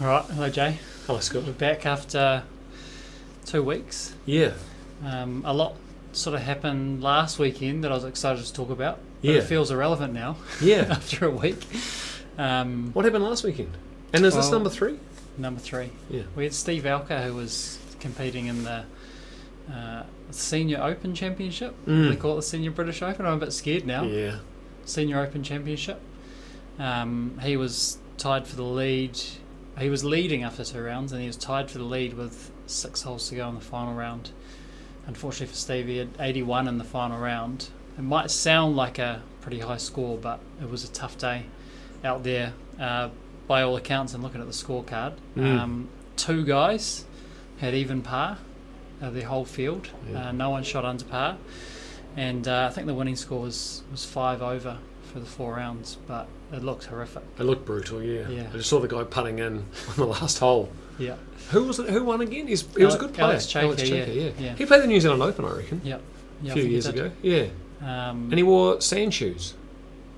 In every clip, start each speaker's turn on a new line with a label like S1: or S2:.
S1: All right, hello Jay.
S2: Hello, Scott.
S1: We're back after 2 weeks.
S2: Yeah.
S1: A lot sort of happened last weekend that I was excited to talk about. But
S2: Yeah.
S1: it feels irrelevant now.
S2: Yeah.
S1: After a week.
S2: What happened last weekend? And is this number 3?
S1: Number 3.
S2: Yeah.
S1: We had Steve Alker, who was competing in the Senior Open Championship. They call it the Senior British Open. I'm a bit scared now.
S2: Yeah.
S1: Senior Open Championship. He was tied for the lead. He was leading after 2 rounds, and he was tied for the lead with 6 holes to go in the final round. Unfortunately for Steve, he had 81 in the final round. It might sound like a pretty high score, but it was a tough day out there by all accounts. And looking at the scorecard, 2 guys had even par out of the whole field.
S2: Yeah.
S1: No one shot under par, and I think the winning score was 5 over for the 4 rounds, but it looked horrific.
S2: It looked brutal, yeah.
S1: Yeah.
S2: I just saw the guy putting in on the last hole.
S1: Yeah.
S2: Who was it? Who won again? He was a good player.
S1: Alex Chaker, yeah.
S2: He played the New Zealand Open, I reckon.
S1: Yep. Yeah,
S2: A few years ago. Yeah. And he wore sand shoes.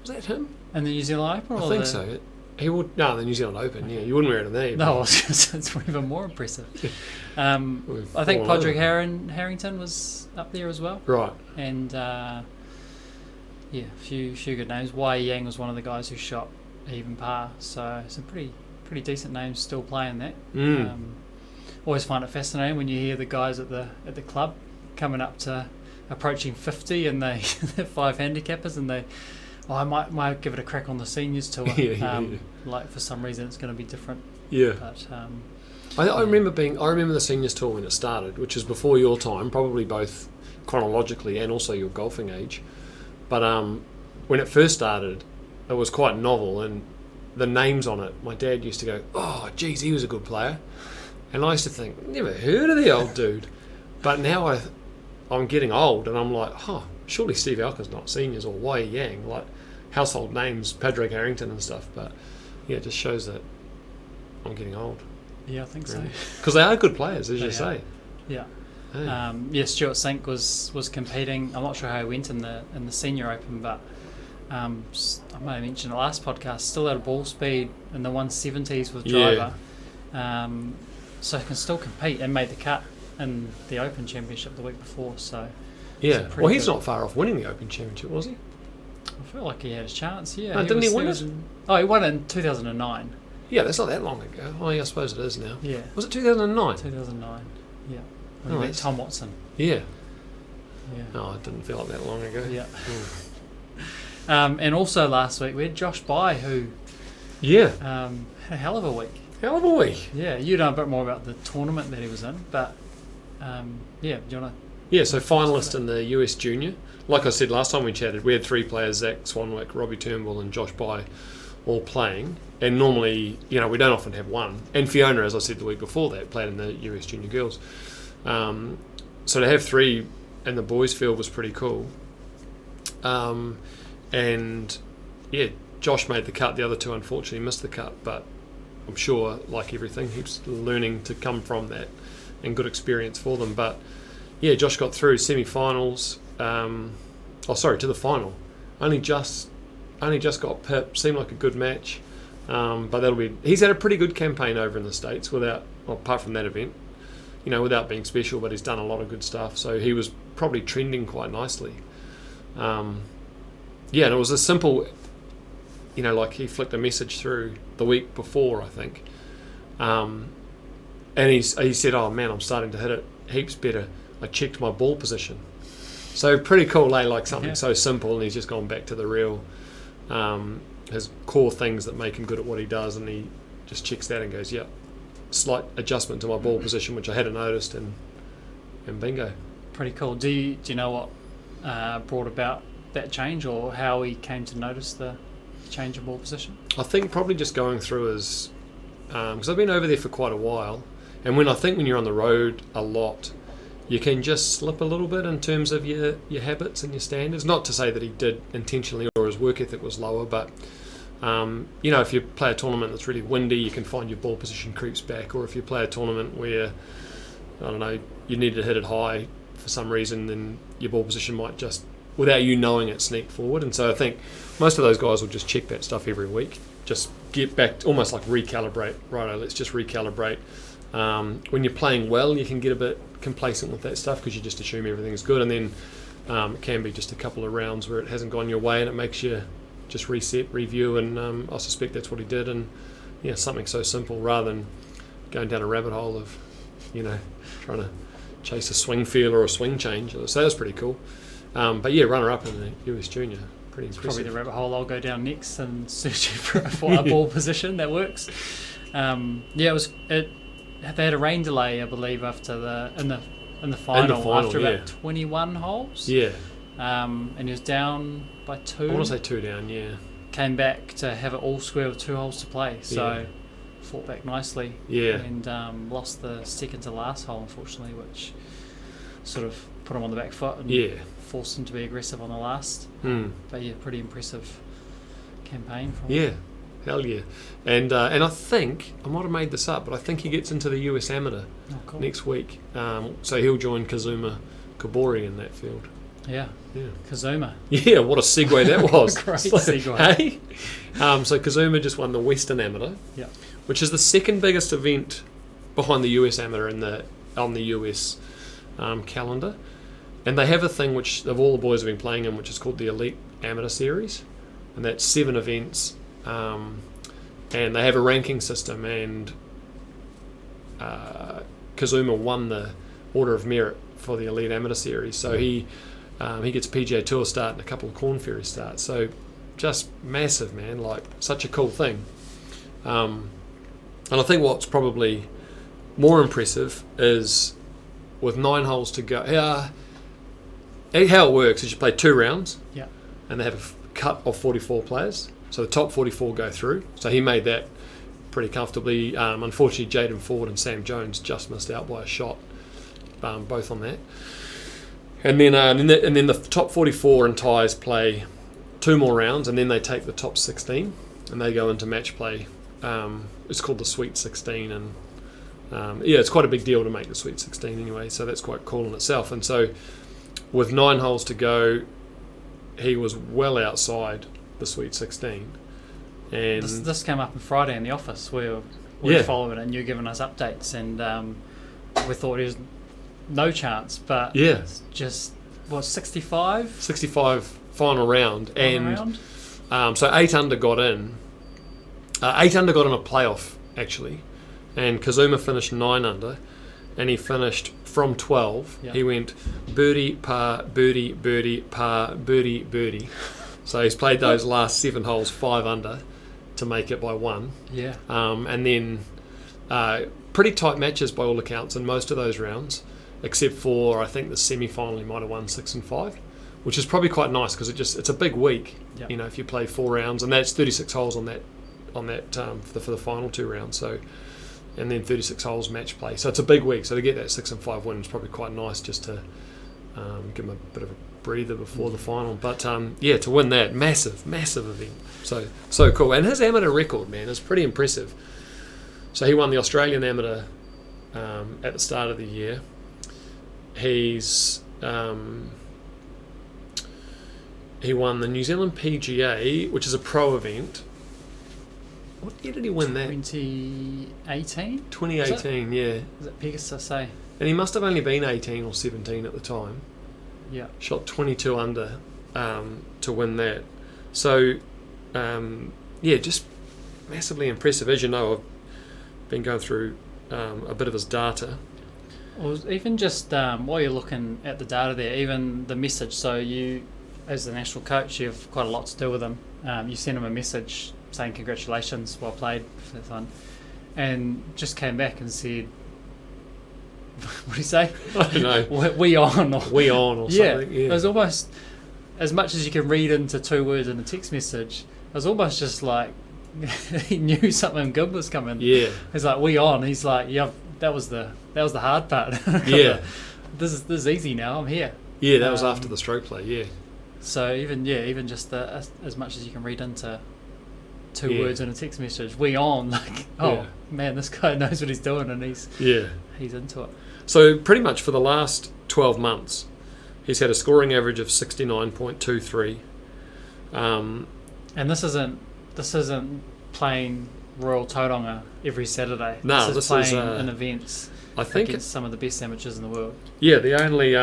S2: Was that him?
S1: And the New Zealand Open?
S2: I think so. He would. No, the New Zealand Open. Yeah, you wouldn't wear it in there.
S1: No, it's even more impressive. I think Padraig Harrington was up there as well.
S2: Right.
S1: And a few good names. Wai Yang was one of the guys who shot even par. So some pretty decent names still playing that. Always find it fascinating when you hear the guys at the club coming up to approaching 50 and they're 5 handicappers, and I might give it a crack on the seniors tour. Like for some reason it's going to be different.
S2: Yeah.
S1: But
S2: I remember the seniors tour when it started, which is before your time, probably both chronologically and also your golfing age. But when it first started, it was quite novel, and the names on it, my dad used to go, "Oh, geez, he was a good player," and I used to think, "Never heard of the old dude." But now I'm getting old, and I'm like, surely Steve Alker's not seniors, or Wai Yang, like household names, Padraig Harrington and stuff. But yeah, it just shows that I'm getting old.
S1: Yeah, I think so.
S2: Because they are good players, as you say.
S1: Yeah.
S2: Hey.
S1: Stuart Sink was competing. I'm not sure how he went in the Senior Open, but I might have mentioned the last podcast. Still at a ball speed in the 170s with driver, so he can still compete, and made the cut in the Open Championship the week before. So
S2: yeah, well, he's not far off winning the Open Championship, was he?
S1: I feel like he had his chance. Yeah,
S2: no, didn't he win it?
S1: He won it in 2009.
S2: Yeah, that's not that long ago. Oh, yeah, I suppose it is now.
S1: Yeah,
S2: was it 2009?
S1: 2009. Yeah.
S2: Oh,
S1: met Tom Watson.
S2: Yeah.
S1: Yeah.
S2: Oh, it didn't feel like that long ago.
S1: Yeah. And also last week we had Josh By, who had a hell of a week.
S2: Hell of a week.
S1: Yeah, you know a bit more about the tournament that he was in, but do you want to?
S2: Yeah, so finalist in the US Junior. Like I said last time we chatted, we had 3 players: Zach Swanwick, Robbie Turnbull, and Josh By, all playing. And normally, we don't often have one. And Fiona, as I said the week before that, played in the US Junior Girls. So to have 3 in the boys' field was pretty cool. And yeah, Josh made the cut. The other 2 unfortunately missed the cut, but I'm sure, like everything, he's learning to come from that, and good experience for them. But yeah, Josh got through semi-finals. To the final. Only just got pipped. Seemed like a good match, but he's had a pretty good campaign over in the States apart from that event. Without being special, but he's done a lot of good stuff. So he was probably trending quite nicely. And it was a simple, like he flicked a message through the week before, I think. And he said, "Oh man, I'm starting to hit it heaps better. I checked my ball position." So pretty cool, like something so simple, and he's just gone back to the real, his core things that make him good at what he does, and he just checks that and goes, "Yeah, slight adjustment to my ball position, which I hadn't noticed," and bingo.
S1: Pretty cool. Do you know what brought about that change, or how he came to notice the change of ball position?
S2: I think probably just going through his, because I've been over there for quite a while, and when you're on the road a lot, you can just slip a little bit in terms of your habits and your standards. Not to say that he did intentionally or his work ethic was lower, but if you play a tournament that's really windy, you can find your ball position creeps back. Or if you play a tournament where, I don't know, you need to hit it high for some reason, then your ball position might just, without you knowing it, sneak forward. And so I think most of those guys will just check that stuff every week, just get back, almost like recalibrate. Righto, let's just recalibrate. When you're playing well, you can get a bit complacent with that stuff because you just assume everything's good, and then it can be just a couple of rounds where it hasn't gone your way, and it makes you just reset, review, and I suspect that's what he did. And something so simple rather than going down a rabbit hole of trying to chase a swing feel or a swing change. So that was pretty cool. But runner up in the US Junior, pretty impressive.
S1: Probably the rabbit hole I'll go down next and search for a ball position that works. They had a rain delay, I believe, after in the final after about 21 holes.
S2: Yeah.
S1: And he was down by 2.
S2: I want to say 2 down. Yeah.
S1: Came back to have it all square with 2 holes to play. So fought back nicely.
S2: Yeah.
S1: And lost the second to last hole, unfortunately, which sort of put him on the back foot and forced him to be aggressive on the last. But pretty impressive campaign from him.
S2: Hell yeah. And I think, I might have made this up, but I think he gets into the US Amateur next week. So he'll join Kazuma Kobori in that field.
S1: Yeah. Kazuma.
S2: Yeah, what a segue that was.
S1: Great segue.
S2: Hey? So Kazuma just won the Western Amateur, which is the second biggest event behind the US Amateur on the US calendar. And they have a thing which of all the boys have been playing in, which is called the Elite Amateur Series. And that's 7 events. And they have a ranking system, and Kazuma won the Order of Merit for the Elite Amateur Series, so he gets a PGA Tour start and a couple of Corn Ferry starts, so just massive, man, like such a cool thing. And I think what's probably more impressive is with 9 holes to go, how it works is you play 2 rounds, and they have a cut of 44 players. So the top 44 go through. So he made that pretty comfortably. Unfortunately, Jaden Ford and Sam Jones just missed out by a shot, both on that. And then the top 44 and ties play 2 more rounds, and then they take the top 16 and they go into match play. It's called the Sweet 16, and it's quite a big deal to make the Sweet 16 anyway. So that's quite cool in itself. And so with 9 holes to go, he was well outside the Sweet 16, and
S1: this came up on Friday in the office. We were following it, and you were giving us updates, and we thought there was no chance, but just 65
S2: final round, so 8 under got in. 8 under got in a playoff actually, and Kazuma finished 9 under, and he finished from 12. He went birdie, par, birdie, birdie, par, birdie, birdie. So he's played those last 7 holes 5 under to make it by 1. And then pretty tight matches by all accounts in most of those rounds, except for I think the semi-final he might have won 6 and 5, which is probably quite nice because it's a big week. If you play 4 rounds, and that's 36 holes on that for the final 2 rounds. So and then 36 holes match play. So it's a big week. So to get that 6 and 5 win is probably quite nice, just to give him a bit of a breather before the final. But to win that, massive event. So cool. And his amateur record, man, is pretty impressive. So he won the Australian Amateur at the start of the year. He won the New Zealand PGA, which is a pro event. What year did he win that?
S1: 2018?
S2: 2018, yeah.
S1: Is it Pegasus, eh?
S2: And he must have only been 18 or 17 at the time.
S1: Yeah.
S2: Shot 22 under to win that. So, just massively impressive. As you know, I've been going through a bit of his data.
S1: Well, even just while you're looking at the data there, even the message, so you, as the national coach, you have quite a lot to do with him. You sent him a message saying congratulations, well played for that one, and just came back and said, what did he say?
S2: I don't know.
S1: We on or
S2: something. Yeah.
S1: It was almost, as much as you can read into 2 words in a text message, it was almost just like he knew something good was coming.
S2: Yeah.
S1: He's like, we on. He's like, yeah, that was the hard part.
S2: Yeah.
S1: This is easy now. I'm here.
S2: Yeah, that was after the stroke play. Yeah.
S1: So even just as much as you can read into 2 words in a text message, we on, like, man, this guy knows what he's doing, and he's into it.
S2: So pretty much for the last 12 months, he's had a scoring average of 69.23.
S1: And this isn't playing Royal Tauranga every Saturday.
S2: No,
S1: this is playing in events.
S2: I think
S1: against some of the best amateurs in the world.
S2: Yeah, the only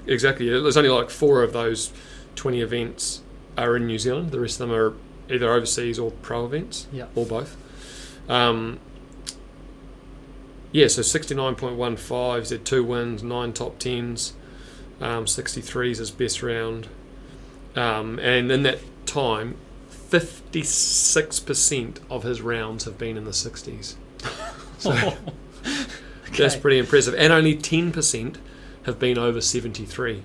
S2: exactly. There's only like 4 of those 20 events are in New Zealand. The rest of them are either overseas or pro events, or both. So 69.15, he's had 2 wins, 9 top 10s, 63 is his best round. And in that time, 56% of his rounds have been in the 60s. So that's pretty impressive. And only 10% have been over 73.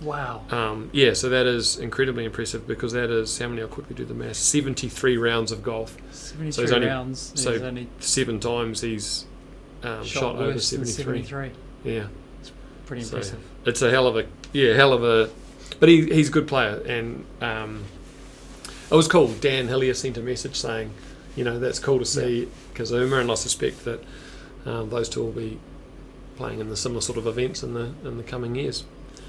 S1: Wow.
S2: So that is incredibly impressive, because that is, how many, I'll quickly do the math, 73 rounds of golf.
S1: 73 rounds.
S2: So
S1: only
S2: 7 times he's shot over 73. Yeah.
S1: It's pretty impressive.
S2: It's a hell of a, but he's a good player. And it was cool. Dan Hillier sent a message saying, that's cool to see Kazuma, and I suspect that those two will be playing in the similar sort of events in the coming years.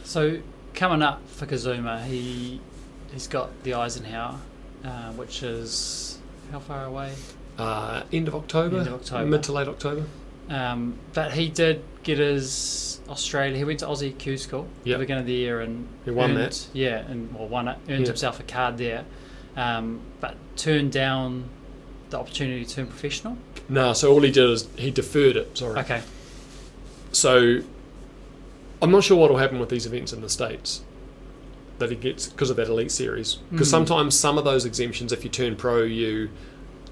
S1: So coming up for Kazuma, he's got the Eisenhower, which is how far away?
S2: End of October. Mid to late October.
S1: But he did get his Australia. He went to Aussie Q School at the beginning of the year and
S2: he won that.
S1: Yeah, and won it. Earned himself a card there, but turned down the opportunity to turn professional.
S2: No, so all he did is he deferred it. Sorry.
S1: Okay.
S2: So I'm not sure what will happen with these events in the States that he gets because of that Elite Series. Because sometimes some of those exemptions, if you turn pro, you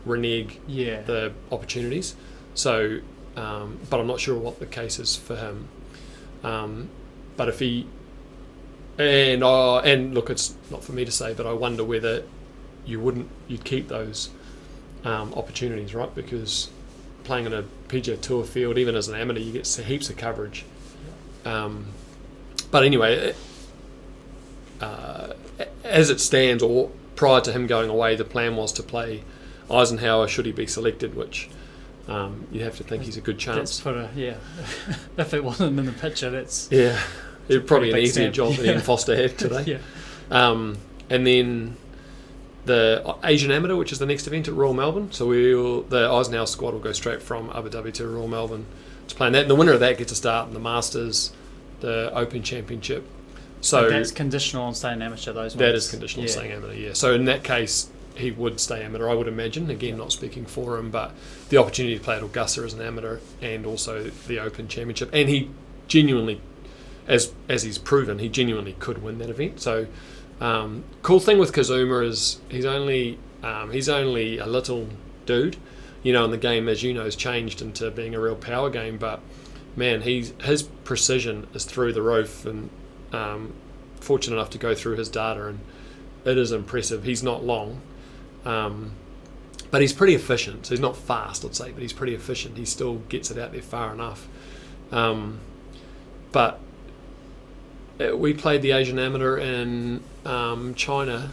S2: renege the opportunities. So, but I'm not sure what the case is for him. But if he and look, it's not for me to say, but I wonder whether you'd keep those opportunities, right? Because playing in a PGA Tour field, even as an amateur, you get heaps of coverage. But anyway, as it stands, or prior to him going away, the plan was to play Eisenhower should he be selected, which you'd have to think he's a good chance.
S1: If it wasn't in the picture, that's
S2: it'd probably an easier job than Ian Foster had today. And then the Asian Amateur, which is the next event at Royal Melbourne. So the Eisenhower squad will go straight from Abu Dhabi to Royal Melbourne to play in that. And the winner of that gets a start in the Masters, the Open Championship. So
S1: that's conditional on staying amateur, those ones?
S2: That is conditional on staying amateur, So in that case, he would stay amateur, I would imagine. Again, not speaking for him, but the opportunity to play at Augusta as an amateur and also the Open Championship. And he genuinely, as he's proven, he genuinely could win that event. So cool thing with Kazuma is he's only a little dude, and the game, as you know, has changed into being a real power game. But man, his precision is through the roof, and fortunate enough to go through his data, and it is impressive. He's not long, but he's pretty efficient. So he's not fast, I'd say, but he's pretty efficient. He still gets it out there far enough. But we played the Asian Amateur in China.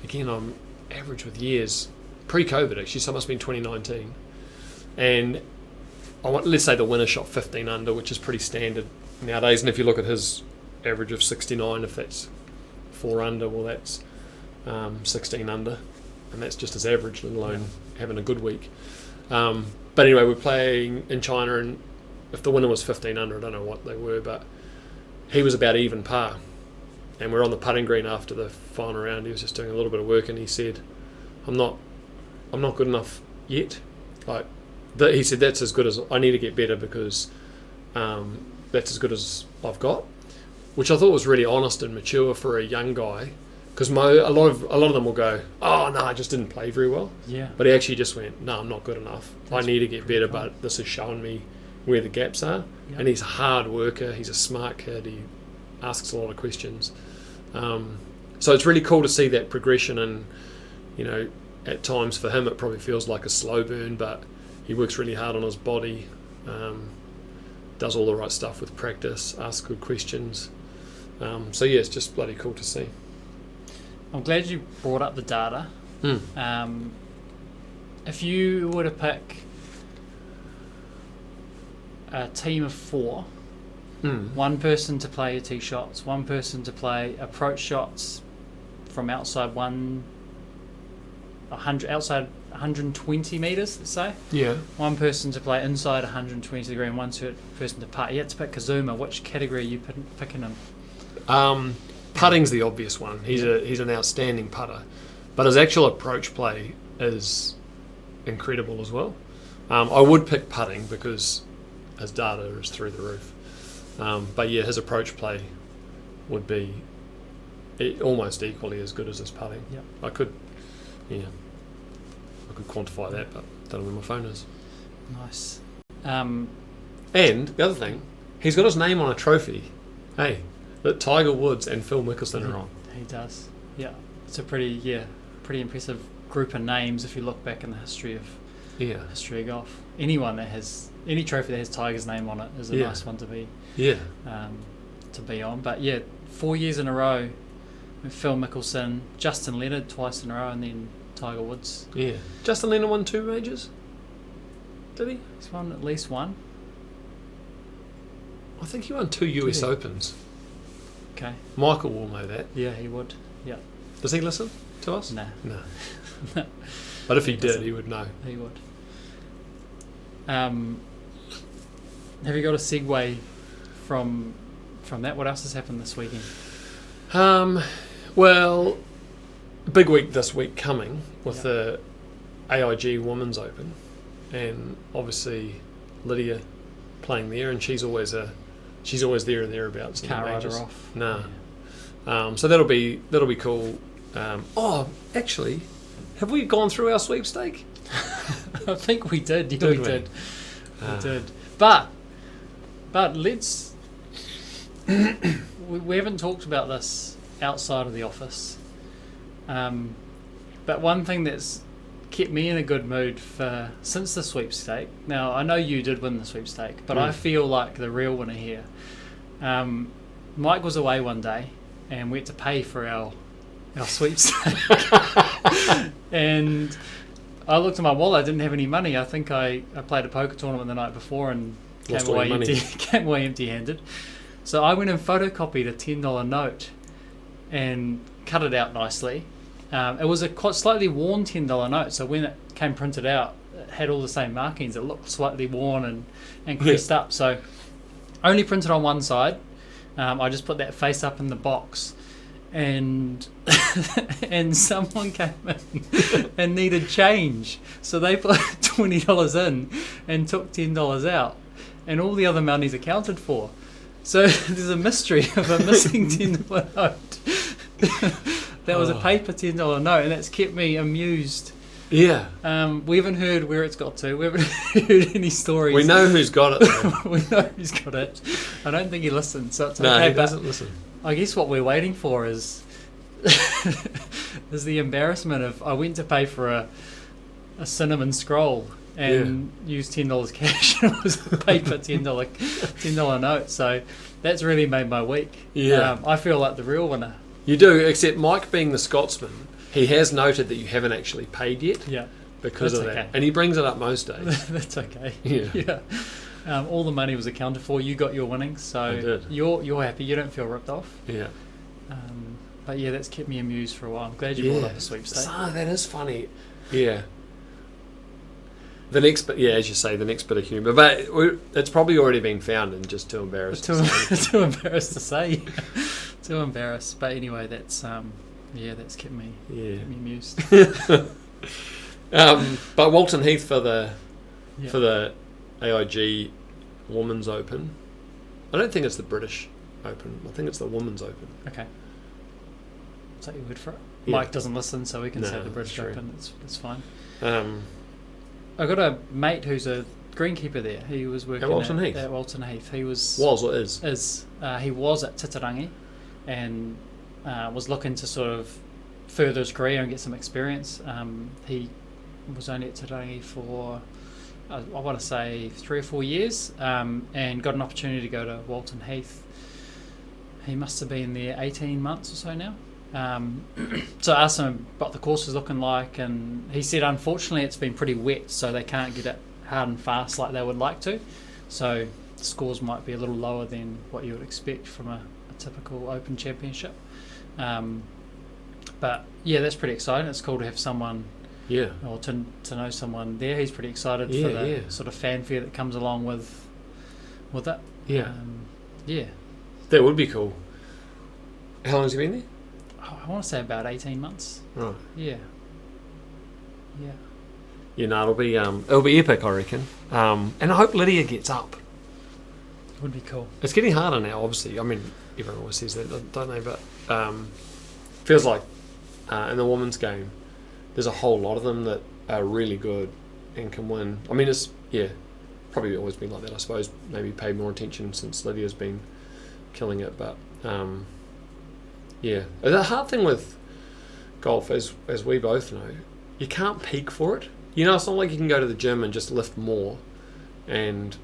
S2: Again, I'm average with years. Pre-COVID, actually, so it must have been 2019. And let's say the winner shot 15 under, which is pretty standard nowadays. And if you look at his average of 69, if that's 4 under, well, that's 16 under. And that's just his average, let alone having a good week. But anyway, we're playing in China, and if the winner was 15 under, I don't know what they were, but he was about even par. And we're on the putting green after the final round. He was just doing a little bit of work, and he said, I'm not good enough yet. He said, that's as good as I need to get better, because that's as good as I've got, which I thought was really honest and mature for a young guy. Because a lot of them will go, oh no, I just didn't play very well.
S1: Yeah.
S2: But he actually just went, no, I'm not good enough. I need to get better, but this has shown me where the gaps are. Yep. And he's a hard worker. He's a smart kid. He asks a lot of questions. So it's really cool to see that progression. And at times for him it probably feels like a slow burn, but he works really hard on his body. Does all the right stuff with practice. Asks good questions. So yeah, it's just bloody cool to see.
S1: I'm glad you brought up the data. If you were to pick a team of 4, one person to play your tee shots, one person to play approach shots from outside 1 outside 120 metres, let's say.
S2: Yeah.
S1: One person to play inside 120 to the green, one person to putt. You had to pick Kazuma. Which category are you picking him?
S2: Putting's the obvious one. He's an outstanding putter, but his actual approach play is incredible as well. I would pick putting because his data is through the roof. But yeah, his approach play would be almost equally as good as his putting.
S1: Yep.
S2: I could quantify that, but don't know where my phone is.
S1: Nice.
S2: And the other thing, he's got his name on a trophy. Hey, that Tiger Woods and Phil Mickelson are on.
S1: He does. Yeah, it's a pretty impressive group of names if you look back in the history of golf. Anyone that has any trophy that has Tiger's name on it is a nice one to be.
S2: Yeah.
S1: To be on, but 4 years in a row with Phil Mickelson, Justin Leonard twice in a row, and then Tiger Woods.
S2: Yeah. Justin Leonard won 2 majors. Did he?
S1: He's won at least one.
S2: I think he won 2 US Opens.
S1: Okay.
S2: Michael will know that.
S1: Yeah, he would. Yeah.
S2: Does he listen to us?
S1: Nah.
S2: No. But if he did, he would know.
S1: He would. Have you got a segue from that? What else has happened this weekend?
S2: Well, big week this week coming with the AIG Women's Open, and obviously Lydia playing there, and she's always there or thereabouts.
S1: Can't write her off.
S2: No. So that'll be cool. Actually, have we gone through our sweepstake?
S1: I think we did. Yeah,
S2: Did
S1: we
S2: we?
S1: did. We did. But let's. we haven't talked about this outside of the office. But one thing that's kept me in a good mood since the sweepstake. Now I know you did win the sweepstake, but I feel like the real winner here. Mike was away one day, and we had to pay for our sweepstake. And I looked at my wallet. I didn't have any money. I think I played a poker tournament the night before and came away empty-handed. So I went and photocopied a $10 note and cut it out nicely. It was a quite slightly worn $10 note, so when it came printed out, it had all the same markings. It looked slightly worn and creased up. So only printed on one side. I just put that face up in the box, and someone came in and needed change, so they put $20 in and took $10 out, and all the other monies accounted for. So there's a mystery of a missing $10 note. That was a paper $10 note, and that's kept me amused.
S2: Yeah.
S1: We haven't heard where it's got to. We haven't heard any stories.
S2: We know who's got it.
S1: We know who's got it. I don't think he listens, so it's
S2: no,
S1: okay.
S2: he doesn't listen.
S1: I guess what we're waiting for is the embarrassment of I went to pay for a cinnamon scroll and used $10 cash. It was a paper $10 note. So that's really made my week.
S2: Yeah.
S1: I feel like the real winner.
S2: You do, except Mike being the Scotsman, he has noted that you haven't actually paid yet.
S1: Yeah.
S2: Because
S1: that's
S2: of that.
S1: okay.
S2: And he brings it up most days.
S1: That's okay.
S2: Yeah.
S1: All the money was accounted for. You got your winnings, so
S2: I did.
S1: You're happy. You don't feel ripped off.
S2: Yeah.
S1: But yeah, that's kept me amused for a while. I'm glad you brought up the sweepstake.
S2: That is funny. Yeah. The next bit, as you say, the next bit of humour, but it's probably already been found and just too embarrassed.
S1: Too embarrassed to say. Too embarrassed. But anyway, that's that's kept me amused.
S2: But Walton Heath for the AIG Women's Open. I don't think it's the British Open. I think it's the Women's Open.
S1: Okay. Take your word for it.
S2: Yeah.
S1: Mike doesn't listen, so we can say the British
S2: true.
S1: Open. It's fine.
S2: I
S1: got a mate who's a greenkeeper there. He was working
S2: at Walton Heath.
S1: At Walton Heath. He was
S2: or is?
S1: He was at Titirangi, and was looking to sort of further his career and get some experience. He was only at Titirangi for I want to say 3 or 4 years, and got an opportunity to go to Walton Heath. He must have been there 18 months or so now. So I asked him what the course was looking like, and he said unfortunately it's been pretty wet, so they can't get it hard and fast like they would like to, so the scores might be a little lower than what you would expect from a typical Open Championship. But yeah, that's pretty exciting. It's cool to have someone
S2: Yeah.
S1: or to know someone there. He's pretty excited for the sort of fanfare that comes along with it.
S2: Yeah.
S1: Yeah.
S2: That would be cool. How long has he been there?
S1: Oh, I want to say about 18 months.
S2: Right.
S1: Yeah. Yeah.
S2: Yeah, no, it'll be epic, I reckon. And I hope Lydia gets up.
S1: Would be cool.
S2: It's getting harder now, obviously. I mean, everyone always says that, don't they? But feels like in the women's game, there's a whole lot of them that are really good and can win. I mean, it's probably always been like that. I suppose maybe paid more attention since Lydia's been killing it. But the hard thing with golf, as we both know, you can't peak for it. You know, it's not like you can go to the gym and just lift more and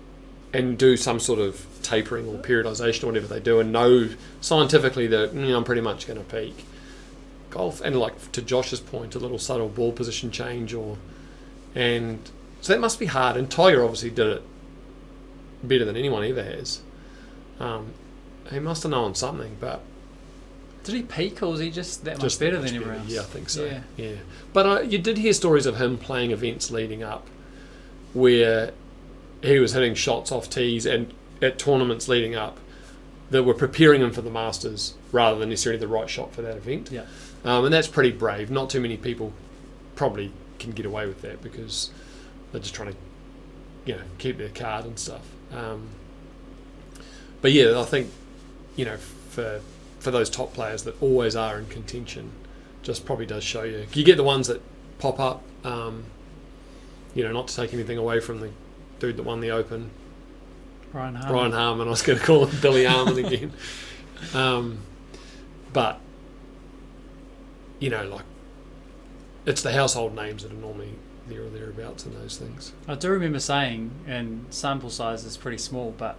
S2: do some sort of tapering or periodization or whatever they do and know scientifically that I'm pretty much going to peak. Golf, and like to Josh's point, a little subtle ball position change and so that must be hard. And Tiger obviously did it better than anyone ever has. He must have known something, but
S1: did he peak, or was he just that much better than everyone else?
S2: Yeah, I think so. Yeah. But you did hear stories of him playing events leading up where he was hitting shots off tees and at tournaments leading up that were preparing him for the Masters rather than necessarily the right shot for that event.
S1: Yeah.
S2: And that's pretty brave. Not too many people probably can get away with that because they're just trying to, keep their card and stuff. But yeah, I think, for those top players that always are in contention, just probably does show you. You get the ones that pop up, not to take anything away from the dude that won the Open.
S1: Brian
S2: Harman. I was going to call him Billy Harman again. But, it's the household names that are normally there or thereabouts in those things.
S1: I do remember saying, and sample size is pretty small, but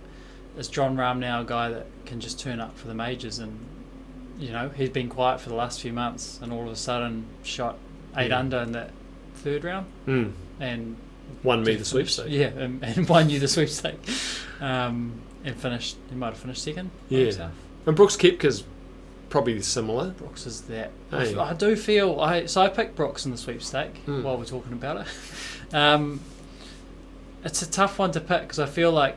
S1: is John Rahm now a guy that can just turn up for the majors and, he's been quiet for the last few months and all of a sudden shot 8 under in that third round and
S2: won me the sweepstake.
S1: Yeah, and won you the sweepstake. And finished, he might have finished second.
S2: Yeah. And Brooks Koepka's probably similar.
S1: Brooks is that.
S2: Hey.
S1: I do feel, I picked Brooks in the sweepstake while we're talking about it. It's a tough one to pick because I feel like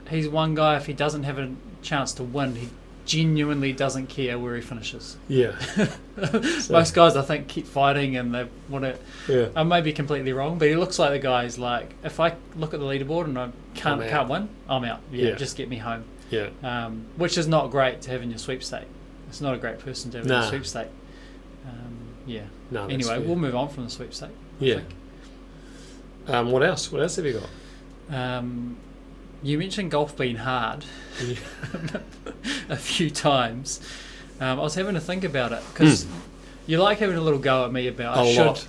S1: he's one guy, if he doesn't have a chance to win, he genuinely doesn't care where he finishes.
S2: Yeah.
S1: Most guys, I think, keep fighting and they want to.
S2: Yeah.
S1: I may be completely wrong, but he looks like the guy who's like, if I look at the leaderboard and I can't win, I'm out. Yeah, just get me home.
S2: Yeah.
S1: Which is not great to have in your sweepstake. It's not a great person to have in your sweepstake. Yeah.
S2: No,
S1: anyway, we'll move on from the sweepstake. I think.
S2: What else? What else have you got?
S1: You mentioned golf being hard a few times. I was having to think about it because you like having a little go at me about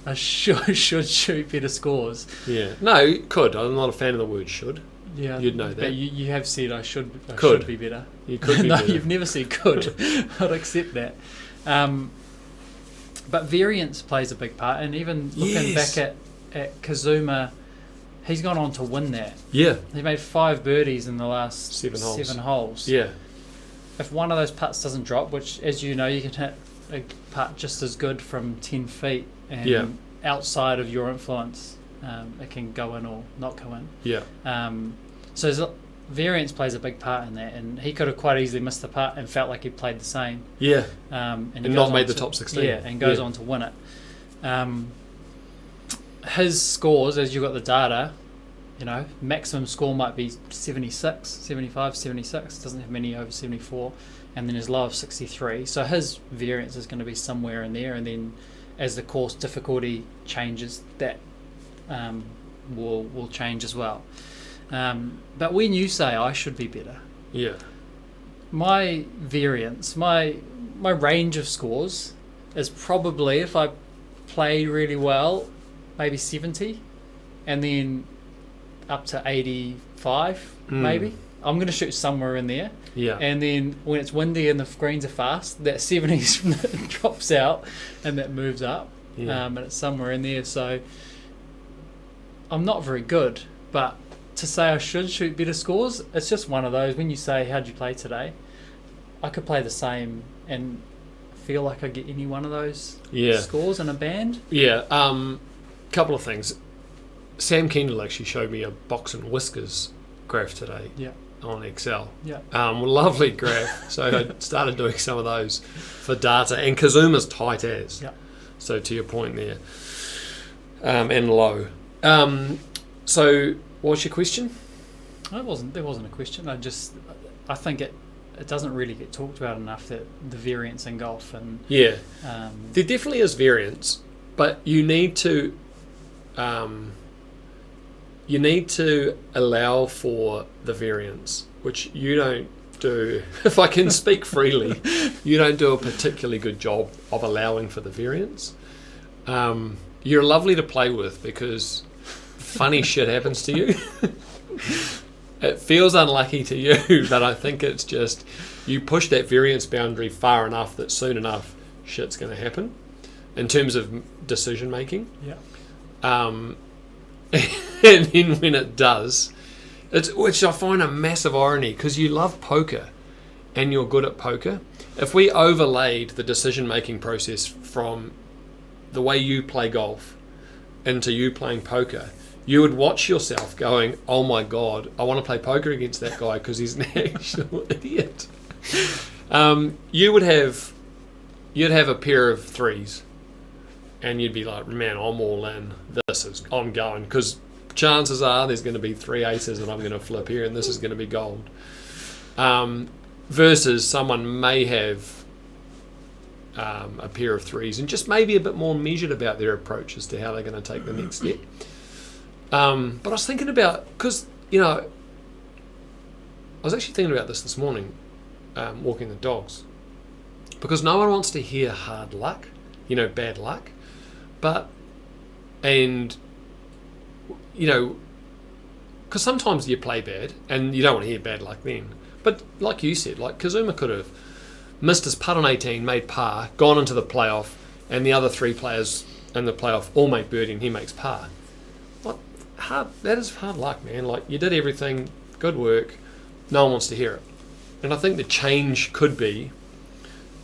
S1: I should shoot better scores.
S2: Yeah. No, could. I'm not a fan of the word should.
S1: Yeah.
S2: You'd know that.
S1: But you have said I should be better.
S2: You could be
S1: no,
S2: better.
S1: You've never said could. I'd accept that. But variance plays a big part, and even looking back at Kazuma, he's gone on to win that.
S2: Yeah.
S1: He made 5 birdies in the last
S2: 7
S1: holes.
S2: Yeah.
S1: If one of those putts doesn't drop, which, as you know, you can hit a putt just as good from 10 feet and outside of your influence, it can go in or not go in.
S2: Yeah.
S1: So variance plays a big part in that, and he could have quite easily missed the putt and felt like he played the same.
S2: Yeah.
S1: And
S2: not made the top 16.
S1: Yeah, and goes on to win it. His scores, as you got the data, maximum score might be 76, 75, 76. Doesn't have many over 74, and then his low of 63. So his variance is going to be somewhere in there, and then as the course difficulty changes, that will change as well. But when you say I should be better, my variance, my range of scores is probably, if I play really well, maybe 70, and then up to 85, maybe. I'm going to shoot somewhere in there.
S2: Yeah.
S1: And then when it's windy and the greens are fast, that 70s drops out and that moves up.
S2: Yeah.
S1: And it's somewhere in there. So I'm not very good, but to say I should shoot better scores, it's just one of those. When you say, how'd you play today? I could play the same and feel like I get any one of those scores in a band.
S2: Yeah. couple of things. Sam Kendall actually showed me a box and whiskers graph today
S1: Yeah.
S2: on Excel.
S1: Yeah.
S2: Lovely graph. So I started doing some of those for data, and Kazuma's tight as.
S1: Yeah.
S2: So to your point there, and low. So what's your question?
S1: There wasn't a question. I think it doesn't really get talked about enough, that the variance in golf, and
S2: Yeah, there definitely is variance, but you need to allow for the variance, which you don't do. If I can speak freely, you don't do a particularly good job of allowing for the variance. You're lovely to play with because funny shit happens to you. It feels unlucky to you, but I think it's just you push that variance boundary far enough that soon enough shit's going to happen in terms of decision making.
S1: Yeah.
S2: And then when it does, which I find a massive irony, because you love poker and you're good at poker. If we overlaid the decision making process from the way you play golf into you playing poker, you would watch yourself going, oh my God, I want to play poker against that guy because he's an actual idiot. You'd have a pair of threes and you'd be like, man, I'm all in. I'm going, because chances are there's going to be 3 aces and I'm going to flip here and this is going to be gold. Versus someone may have a pair of threes and just maybe a bit more measured about their approach as to how they're going to take the next step. But I was thinking about, because, I was actually thinking about this morning, walking the dogs, because no one wants to hear hard luck, bad luck, because sometimes you play bad and you don't want to hear bad luck then. But like you said, like Kazuma could have missed his putt on 18, made par, gone into the playoff, and the other 3 players in the playoff all make birdie and he makes par. That is hard luck, man. Like, you did everything, good work, no one wants to hear it. And I think the change could be,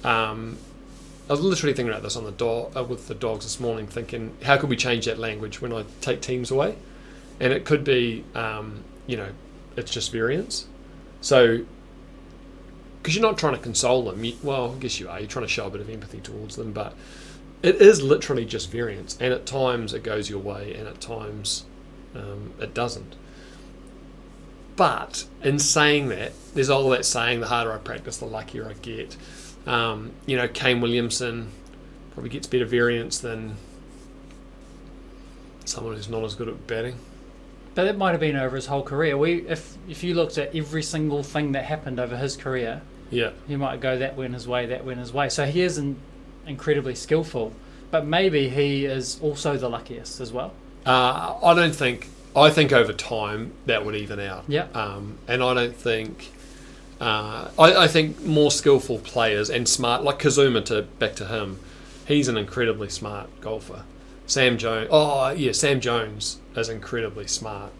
S2: I was literally thinking about this on the with the dogs this morning, thinking, how could we change that language when I take teams away? And it could be, it's just variance. So, because you're not trying to console them, I guess you are, you're trying to show a bit of empathy towards them, but it is literally just variance. And at times it goes your way, and at times it doesn't. But in saying that, there's all that saying, the harder I practice, the luckier I get. Kane Williamson probably gets better variance than someone who's not as good at batting.
S1: But it might have been over his whole career. If you looked at every single thing that happened over his career,
S2: yeah,
S1: he might go, that went his way, that went his way. So he is incredibly skillful, but maybe he is also the luckiest as well. I think over time that would even out. Yeah.
S2: And I don't think. I think more skillful players and smart, like Kazuma, back to him, he's an incredibly smart golfer. Sam Jones is incredibly smart.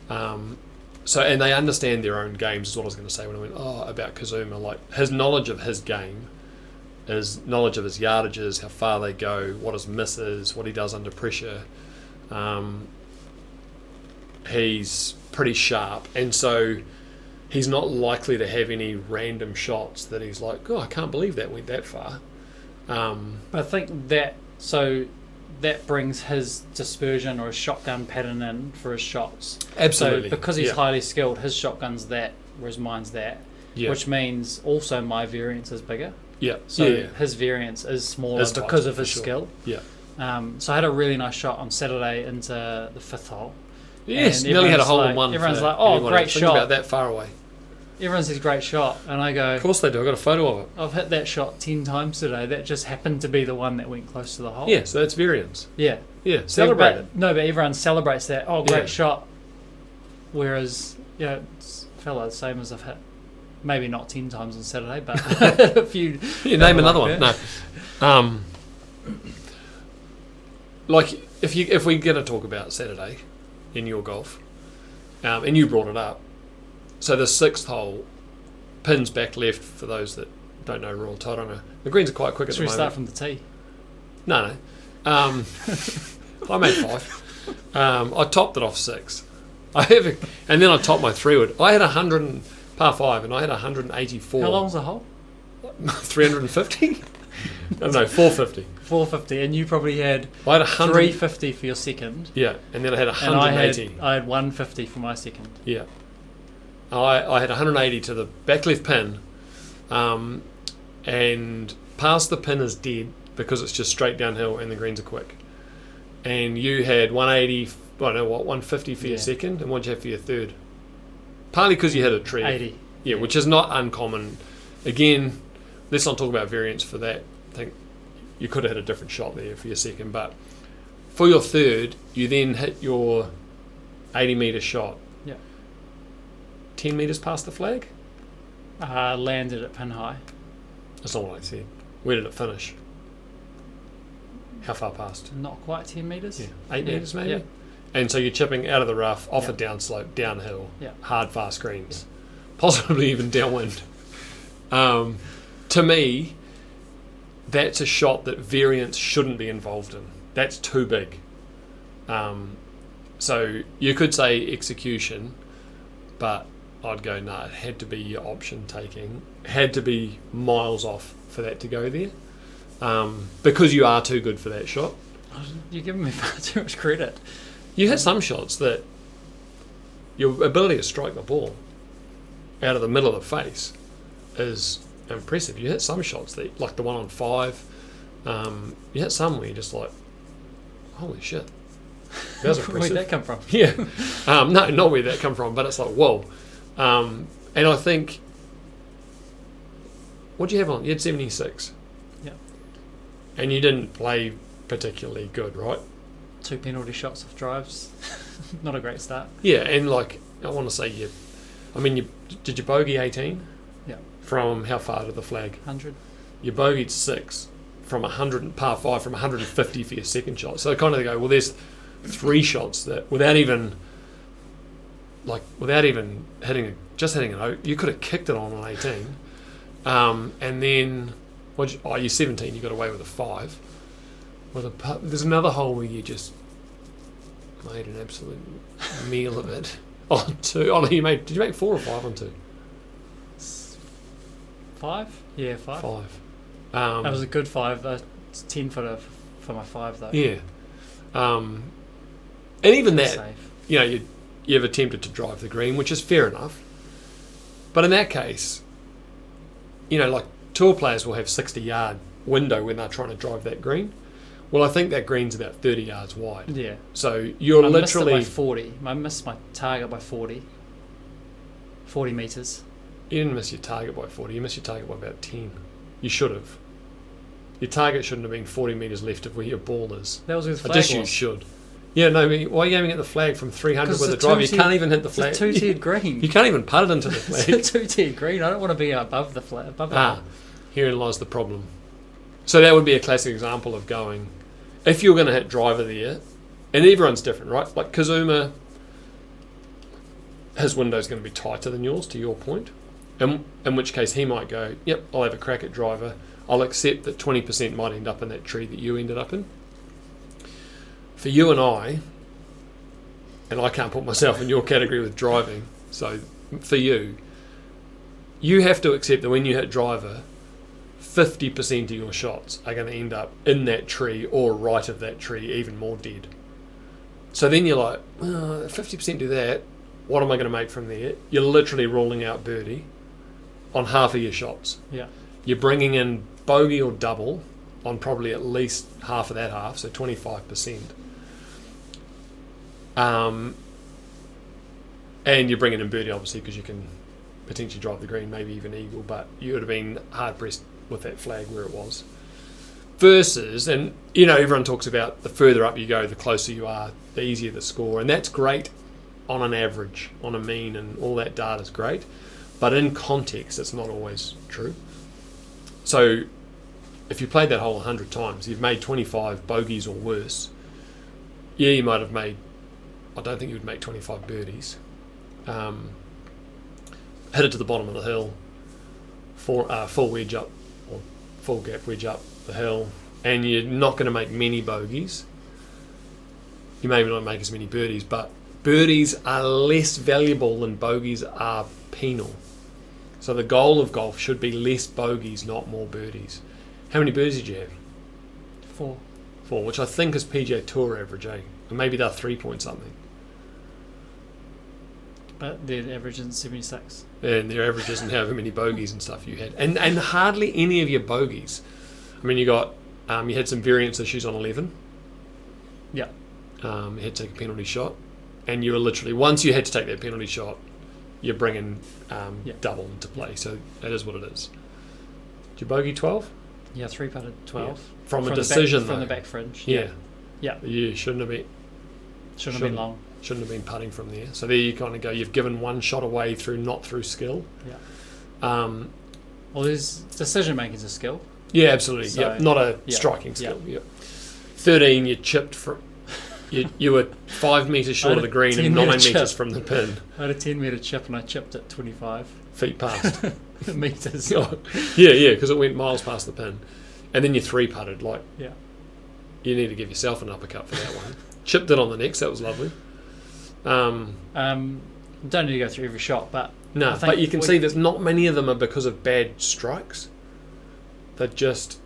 S2: And they understand their own games, is what I was going to say when I went, about Kazuma. Like, his knowledge of his game, his knowledge of his yardages, how far they go, what his miss is, what he does under pressure. He's pretty sharp, and so he's not likely to have any random shots that he's like, I can't believe that went that far.
S1: But I think that brings his dispersion or his shotgun pattern in for his shots.
S2: Absolutely.
S1: So because he's highly skilled, his shotgun's that, whereas mine's that, which means also my variance is bigger.
S2: Yeah.
S1: So his variance is smaller because of his skill.
S2: Yeah.
S1: So I had a really nice shot on Saturday into the 5th hole.
S2: Yes, nearly had a hole in one.
S1: Everyone's like, great shot.
S2: About that far away.
S1: Everyone says great shot, and I go,
S2: of course they do. I got a photo of it.
S1: I've hit that shot 10 times today. That just happened to be the one that went close to the hole.
S2: Yeah, so that's variance.
S1: Yeah.
S2: Yeah, celebrate it.
S1: No, but everyone celebrates that. Great shot. Whereas, it's same as I've hit. Maybe not 10 times on Saturday, but a few.
S2: You name another one. No. Like, if we're going to talk about Saturday in your golf, and you brought it up, so the 6th hole, pins back left for those that don't know Royal Tauranga. The greens are quite quick at the moment.
S1: Should we start from the tee?
S2: No. I made 5. I topped it off 6. And then I topped my 3-wood. I had 100 par 5, and I had 184.
S1: How long's the hole?
S2: 350? No, 450.
S1: 450, and you probably had
S2: I had 100.
S1: 350 for your second.
S2: Yeah, and then I had
S1: And
S2: 180.
S1: I had 150 for my second.
S2: Yeah. I had 180 to the back left pin, and past the pin is dead because it's just straight downhill and the greens are quick. And you had 180, I don't know what, 150 for your second, and what'd you have for your third? Partly because you had a tree.
S1: 80.
S2: Yeah, which is not uncommon. Again, let's not talk about variance for that. I think you could have had a different shot there for your second, but for your third, you then hit your 80 metre shot.
S1: Yeah.
S2: 10 metres past the flag?
S1: Landed at pin high.
S2: That's not what I said. Where did it finish? How far past?
S1: Not quite 10 metres.
S2: Yeah. 8 metres maybe?
S1: Yeah.
S2: And so you're chipping out of the rough, off a
S1: Yeah.
S2: downslope, downhill,
S1: Yeah.
S2: hard, fast greens. Possibly even downwind. To me, that's a shot that variance shouldn't be involved in. That's too big. So you could say execution, but I'd go, no, it had to be your option taking. Had to be miles off for that to go there. Because you are too good for that shot.
S1: You're giving me far too much credit.
S2: You had some shots that your ability to strike the ball out of the middle of the face is impressive. You hit some shots that, like the one on 5, you hit some where you're just like, holy shit. That was impressive.
S1: Where'd that come from?
S2: Yeah. No, not where that come from, but it's like, whoa. And I think, what'd you have on? You had 76.
S1: Yeah.
S2: And you didn't play particularly good, right?
S1: 2 penalty shots off drives. Not a great start.
S2: Yeah, and like, I want to say did you bogey 18?
S1: Yeah.
S2: From how far to the flag?
S1: 100.
S2: You bogeyed 6 from 100, par 5 from 150 for your second shot. So kind of go, well, there's 3 shots that without even hitting an oak, you could have kicked it on an 18. And then, you're 17, you got away with a 5. There's another hole where you just made an absolute meal of it on 2. Oh, no, did you make 4 or 5 on 2?
S1: 5? Yeah, 5.
S2: 5.
S1: That was a good 5. 10 for my 5 though.
S2: Yeah. And even that,
S1: Safe.
S2: you've attempted to drive the green, which is fair enough. But in that case, like tour players will have 60-yard window when they're trying to drive that green. Well, I think that green's about 30 yards wide.
S1: Yeah.
S2: So you're
S1: I
S2: literally...
S1: missed it by 40. I missed my target by 40. 40 metres.
S2: You didn't miss your target by 40. You missed your target by about 10. You should have. Your target shouldn't have been 40 metres left of where your ball is.
S1: That was with
S2: I
S1: flag
S2: guess you
S1: was.
S2: should. Yeah, no, why are you aiming at the flag from 300 with a
S1: it's a
S2: driver? You
S1: two-tiered-
S2: can't even hit the flag.
S1: It's a 2-tiered green.
S2: You can't even putt it into the
S1: It's
S2: flag.
S1: a 2-tiered green. I don't want to be above the flag.
S2: Herein lies the problem. So that would be a classic example of going, if you're going to hit driver there, and everyone's different, right? Like Kazuma, his window's going to be tighter than yours, to your point. In which case he might go, yep, I'll have a crack at driver. I'll accept that 20% might end up in that tree that you ended up in. For you and I can't put myself in your category with driving, so for you have to accept that when you hit driver, 50% of your shots are going to end up in that tree or right of that tree, even more dead. So then you're like, 50% do that, what am I going to make from there? You're literally ruling out birdie on half of your shots.
S1: Yeah.
S2: You're bringing in bogey or double on probably at least half of that half, so 25%. And you're bringing in birdie, obviously, because you can potentially drive the green, maybe even eagle, but you would have been hard-pressed with that flag where it was. Versus, and everyone talks about the further up you go, the closer you are, the easier the score, and that's great on an average, on a mean, and all that data is great. But in context, it's not always true. So if you played that hole 100 times, you've made 25 bogeys or worse. Yeah, you might have made, I don't think you would make 25 birdies. Hit it to the bottom of the hill, full wedge up, or full gap wedge up the hill, and you're not going to make many bogeys. you maybe not make as many birdies, but birdies are less valuable than bogeys are penal. So the goal of golf should be less bogeys, not more birdies. How many birdies did you have?
S1: 4.
S2: 4, which I think is PGA Tour average, eh? Or maybe they're 3 point something.
S1: But they're averaging 76.
S2: And their average isn't however many bogeys and stuff you had. And hardly any of your bogeys. I mean, you had some variance issues on 11.
S1: Yeah.
S2: You had to take a penalty shot. And you were literally, once you had to take that penalty shot, you're bringing double into play. So that is what it is. Did you bogey 12?
S1: Yeah, 3 putted 12.
S2: Yeah. From a decision,
S1: from the back fringe.
S2: Yeah.
S1: Yeah.
S2: You shouldn't have been.
S1: Shouldn't have been long.
S2: Shouldn't have been putting from there. So there you kind of go. You've given one shot away not through skill.
S1: Yeah.
S2: Well,
S1: there's decision making is a skill.
S2: Yeah, absolutely.
S1: So,
S2: yeah, not a striking skill. Yeah. 13, you chipped from. You were 5 metres short of the green and 9 metres from the pin.
S1: I had a 10 metre chip and I chipped it 25
S2: feet past.
S1: metres.
S2: Oh, yeah, because it went miles past the pin. And then you 3-putted.
S1: Yeah.
S2: You need to give yourself an uppercut for that one. Chipped it on the next. That was lovely.
S1: Don't need to go through every shot, but
S2: no. But you can see there's not many of them are because of bad strikes. They're just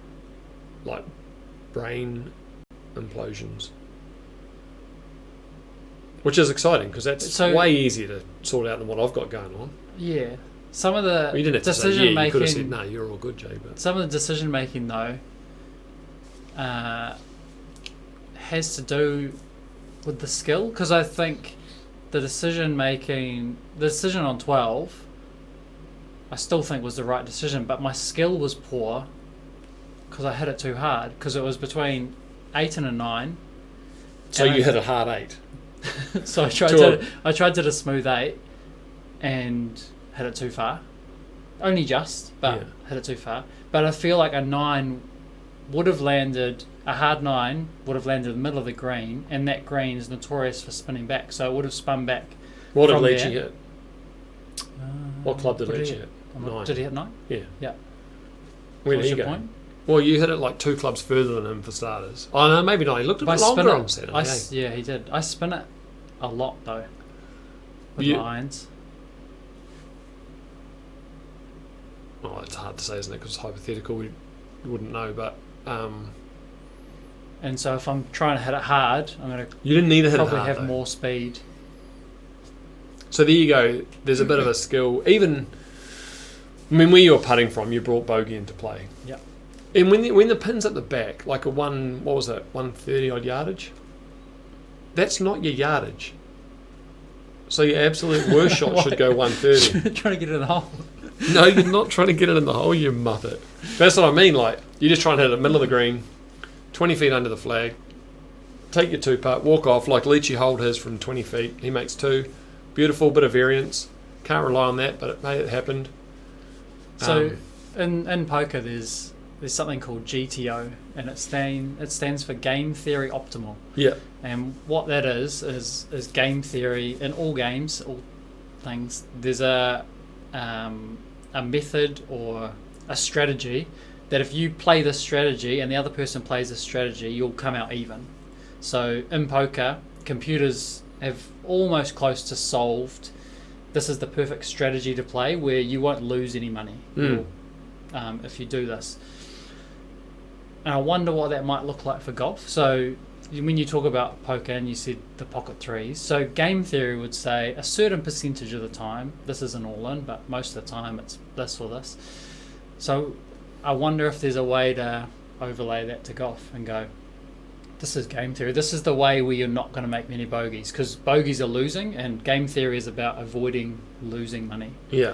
S2: like brain implosions, which is exciting because that's way easier to sort out than what I've got going on.
S1: Yeah, some of the
S2: you didn't have
S1: decision
S2: to say,
S1: making.
S2: You could have said, "No, you're all good, Jay." But
S1: some of the decision making though has to do with the skill, because I think the decision on 12, I still think was the right decision, but my skill was poor because I hit it too hard, because it was between 8 and a 9.
S2: So you hit a hard 8.
S1: So I tried to do a smooth 8 and hit it too far. Only just, but hit it too far. But I feel like a 9 would have landed. A hard 9 would have landed in the middle of the green, and that green is notorious for spinning back, so it would have spun back.
S2: What did Leachy hit? What club did Leachy hit? 9.
S1: Did he hit 9?
S2: Yeah.
S1: Yeah.
S2: Where did he go? Point? Well, you hit it like 2 clubs further than him for starters. Oh no, maybe not. He looked a bit longer on Saturday.
S1: Yeah, he did. I spin it a lot though with my irons.
S2: Oh, it's hard to say, isn't it? Because it's hypothetical. We wouldn't know, but.
S1: And so if I'm trying to hit it hard, I'm going to.
S2: You didn't need to hit it hard.
S1: Probably have more speed.
S2: So there you go. There's a bit of a skill. Even, I mean, where you were putting from, you brought bogey into play.
S1: Yeah.
S2: And when the pin's at the back, like 130 odd yardage, that's not your yardage. So your absolute worst shot should go 130.
S1: Trying to get it in the hole.
S2: No, you're not trying to get it in the hole, you muppet. That's what I mean. Like, you're just trying to hit it middle of the green, 20 feet under the flag, take your 2-putt, walk off, like Leachy hold his from 20 feet. He makes 2. Beautiful bit of variance. Can't rely on that, but it happened.
S1: So in poker, there's something called GTO, and it stands for Game Theory Optimal.
S2: Yeah.
S1: And what that is game theory in all games, all things. There's a method or a strategy that if you play this strategy and the other person plays this strategy, you'll come out even. So in poker, computers have almost close to solved. This is the perfect strategy to play where you won't lose any money if you do this. And I wonder what that might look like for golf. So when you talk about poker and you said the pocket threes, so game theory would say a certain percentage of the time, this isn't all in, but most of the time it's this or this. So I wonder if there's a way to overlay that to golf and go, this is game theory. This is the way where you're not going to make many bogeys, because bogeys are losing, and game theory is about avoiding losing money.
S2: Yeah.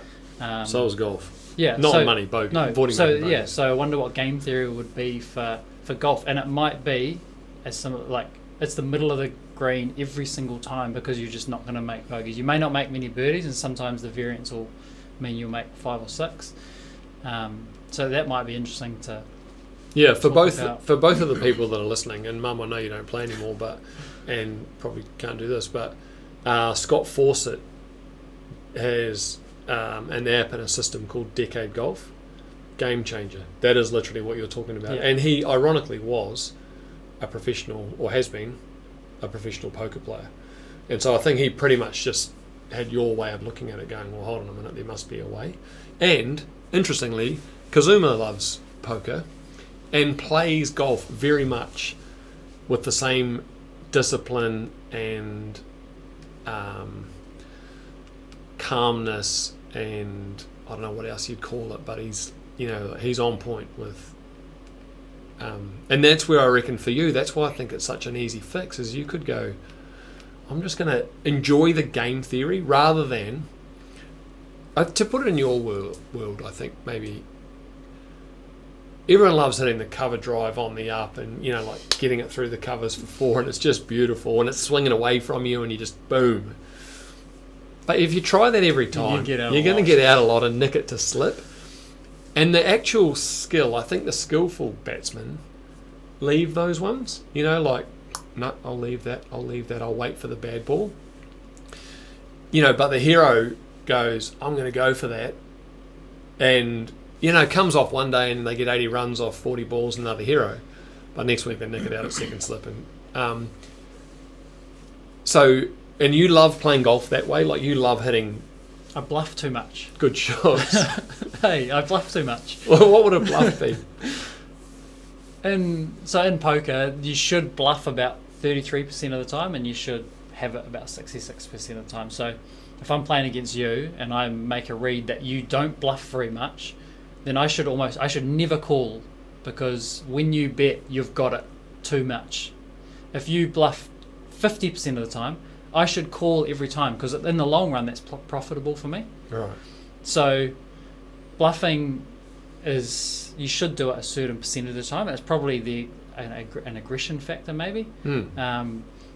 S2: So is golf.
S1: Yeah.
S2: Not money, bogey.
S1: No.
S2: Avoiding
S1: So
S2: money.
S1: yeah. So I wonder what game theory would be for golf, and it might be it's the middle of the green every single time, because you're just not going to make bogeys. You may not make many birdies, and sometimes the variance will mean you'll make 5 or 6. So that might be interesting to.
S2: Yeah, for both of the people that are listening, and Mum, I know you don't play anymore, and probably can't do this, but Scott Fawcett has an app and a system called Decade Golf. Game changer. That is literally what you're talking about.
S1: Yeah.
S2: And he, ironically, was a professional, or has been, a professional poker player. And so I think he pretty much just had your way of looking at it, going, well, hold on a minute, there must be a way. And interestingly, Kazuma loves poker and plays golf very much with the same discipline and calmness, and I don't know what else you'd call it, but he's on point with. And that's where I reckon for you, that's why I think it's such an easy fix, is you could go, I'm just going to enjoy the game theory rather than, to put it in your world, I think maybe everyone loves hitting the cover drive on the up and, like getting it through the covers for 4, and it's just beautiful, and it's swinging away from you and you just boom. But if you try that every time, you're going to get out a lot and nick it to slip. And the actual skill, I think the skillful batsmen leave those ones. Like, no, I'll leave that, I'll wait for the bad ball. But the hero goes, I'm going to go for that. And, comes off one day and they get 80 runs off 40 balls, another hero. But next week they nick it out at second slip. And and you love playing golf that way? Like, you love hitting...
S1: I bluff too much.
S2: Good shots.
S1: Hey, I bluff too much.
S2: Well, what would a bluff be?
S1: In poker, you should bluff about 33% of the time, and you should have it about 66% of the time. So if I'm playing against you and I make a read that you don't bluff very much, then I should never call, because when you bet, you've got it too much. If you bluff 50% of the time, I should call every time, because in the long run that's profitable for me.
S2: Right.
S1: So bluffing is, you should do it a certain percent of the time. It's probably an aggression factor maybe.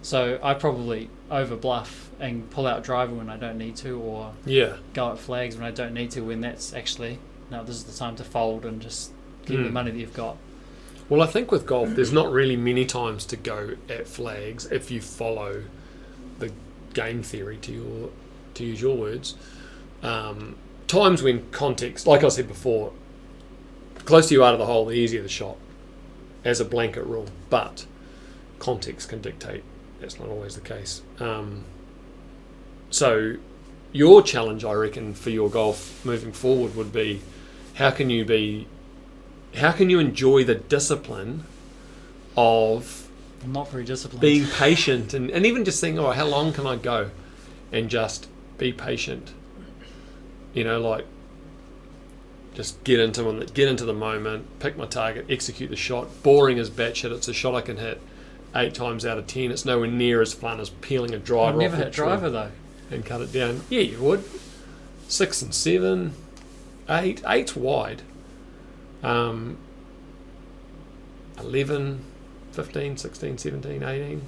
S1: So I probably over bluff and pull out driver when I don't need to, or go at flags when I don't need to, when that's actually, no, this is the time to fold and just keep the money that you've got.
S2: Well, I think with golf there's not really many times to go at flags if you follow the game theory, to use your words. Times when context, like I said before, the closer you are to the hole, the easier the shot, as a blanket rule. But context can dictate that's not always the case. So your challenge, I reckon, for your golf moving forward would be, how can you enjoy the discipline of...
S1: I'm not very disciplined.
S2: Being patient and even just thinking, how long can I go? And just be patient. Like, just get into the moment, pick my target, execute the shot. Boring as batshit, it's a shot I can hit 8 times out of 10. It's nowhere near as fun as peeling a driver off.
S1: I've never hit driver though.
S2: And cut it down. Yeah, you would. 6 and 7, 8. 8's wide. 11... 15, 16, 17, 18.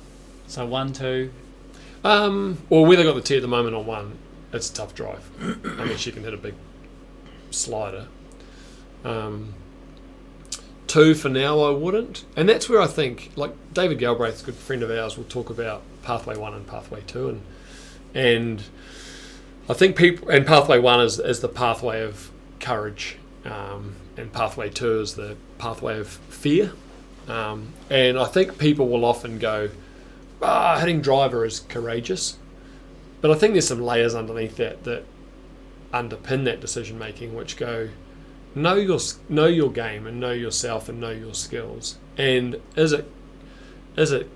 S1: So 1, 2.
S2: Well, where they got the tee at the moment on 1, it's a tough drive. I mean, she can hit a big slider. 2 for now, I wouldn't. And that's where I think, like David Galbraith's a good friend of ours, will talk about pathway 1 and pathway 2, and I think pathway 1 is the pathway of courage, and pathway 2 is the pathway of fear. And I think people will often go, hitting driver is courageous. But I think there's some layers underneath that underpin that decision making, which go, know your game and know yourself and know your skills. And is it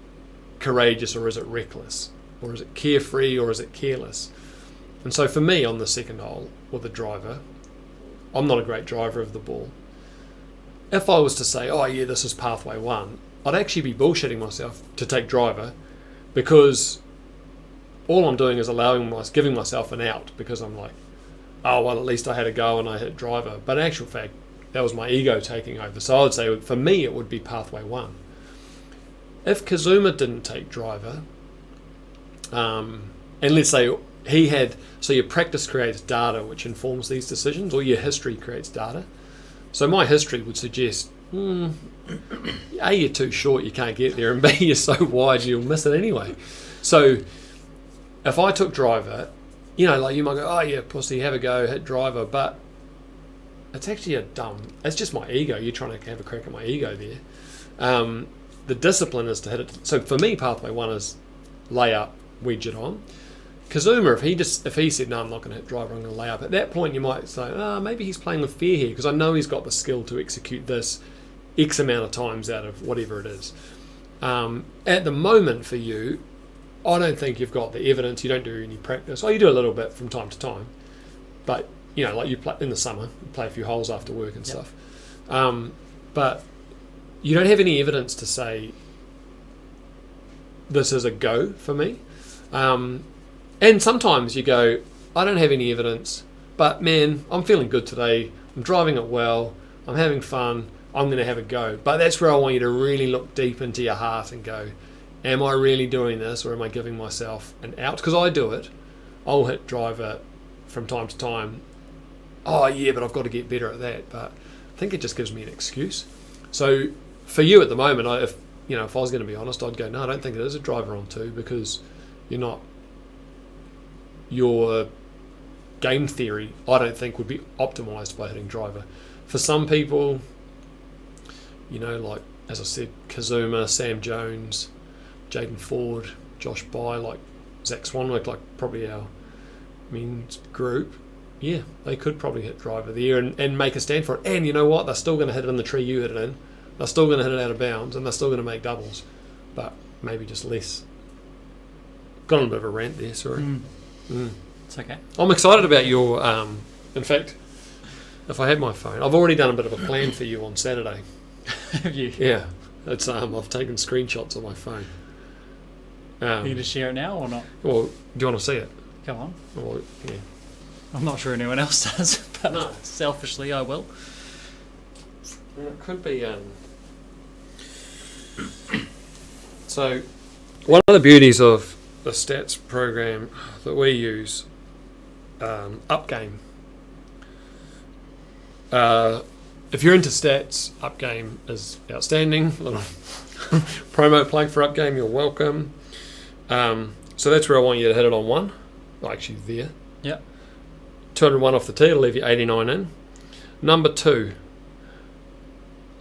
S2: courageous, or is it reckless? Or is it carefree, or is it careless? And so for me on the second hole with a driver, I'm not a great driver of the ball. If I was to say, this is pathway 1, I'd actually be bullshitting myself to take driver, because all I'm doing is giving myself an out, because I'm like, at least I had a go and I hit driver. But in actual fact, that was my ego taking over. So I would say for me it would be pathway 1. If Kazuma didn't take driver, and let's say he had, so your practice creates data which informs these decisions, or your history creates data. So my history would suggest, A, you're too short, you can't get there, and B, you're so wide you'll miss it anyway. So if I took driver, like you might go, pussy, have a go, hit driver, but it's actually it's just my ego. You're trying to have a crack at my ego there. The discipline is to hit it. So for me, pathway 1 is layup, wedge it on. Kazuma, if he said, no, I'm not going to hit driver, I'm going to lay up, at that point you might say, maybe he's playing with fear here, because I know he's got the skill to execute this X amount of times out of whatever it is. At the moment for you, I don't think you've got the evidence. You don't do any practice. You do a little bit from time to time, but like you play in the summer, you play a few holes after work and stuff. But you don't have any evidence to say this is a go for me. And sometimes you go, I don't have any evidence, but man, I'm feeling good today. I'm driving it well. I'm having fun. I'm going to have a go. But that's where I want you to really look deep into your heart and go, am I really doing this, or am I giving myself an out? Because I do it. I'll hit driver from time to time. Oh yeah, but I've got to get better at that. But I think it just gives me an excuse. So for you at the moment, if I was going to be honest, I'd go, no, I don't think it is a driver on 2, because your game theory, I don't think, would be optimised by hitting driver. For some people, like, as I said, Kazuma, Sam Jones, Jaden Ford, Josh By, like Zach Swanwick, like probably our men's group, yeah, they could probably hit driver there and make a stand for it. And you know what? They're still going to hit it in the tree you hit it in. They're still going to hit it out of bounds, and they're still going to make doubles. But maybe just less. Got on a bit of a rant there, sorry.
S1: It's okay.
S2: I'm excited about your... in fact, if I had my phone, I've already done a bit of a plan for you on Saturday.
S1: Have you?
S2: Yeah. It's I've taken screenshots on my phone.
S1: Are you going to share it now or not?
S2: Well, do you want to see it?
S1: Come on.
S2: Well, yeah.
S1: I'm not sure anyone else does, but
S2: No.
S1: selfishly I will.
S2: It could be... So, one of the beauties of the stats program that we use, Upgame. If you're into stats, Upgame is outstanding. A little promo plug for Upgame, you're welcome. So that's where I want you to hit it on 1. Well, actually, there.
S1: Yeah.
S2: 201 off the tee, it'll leave you 89 in. Number 2,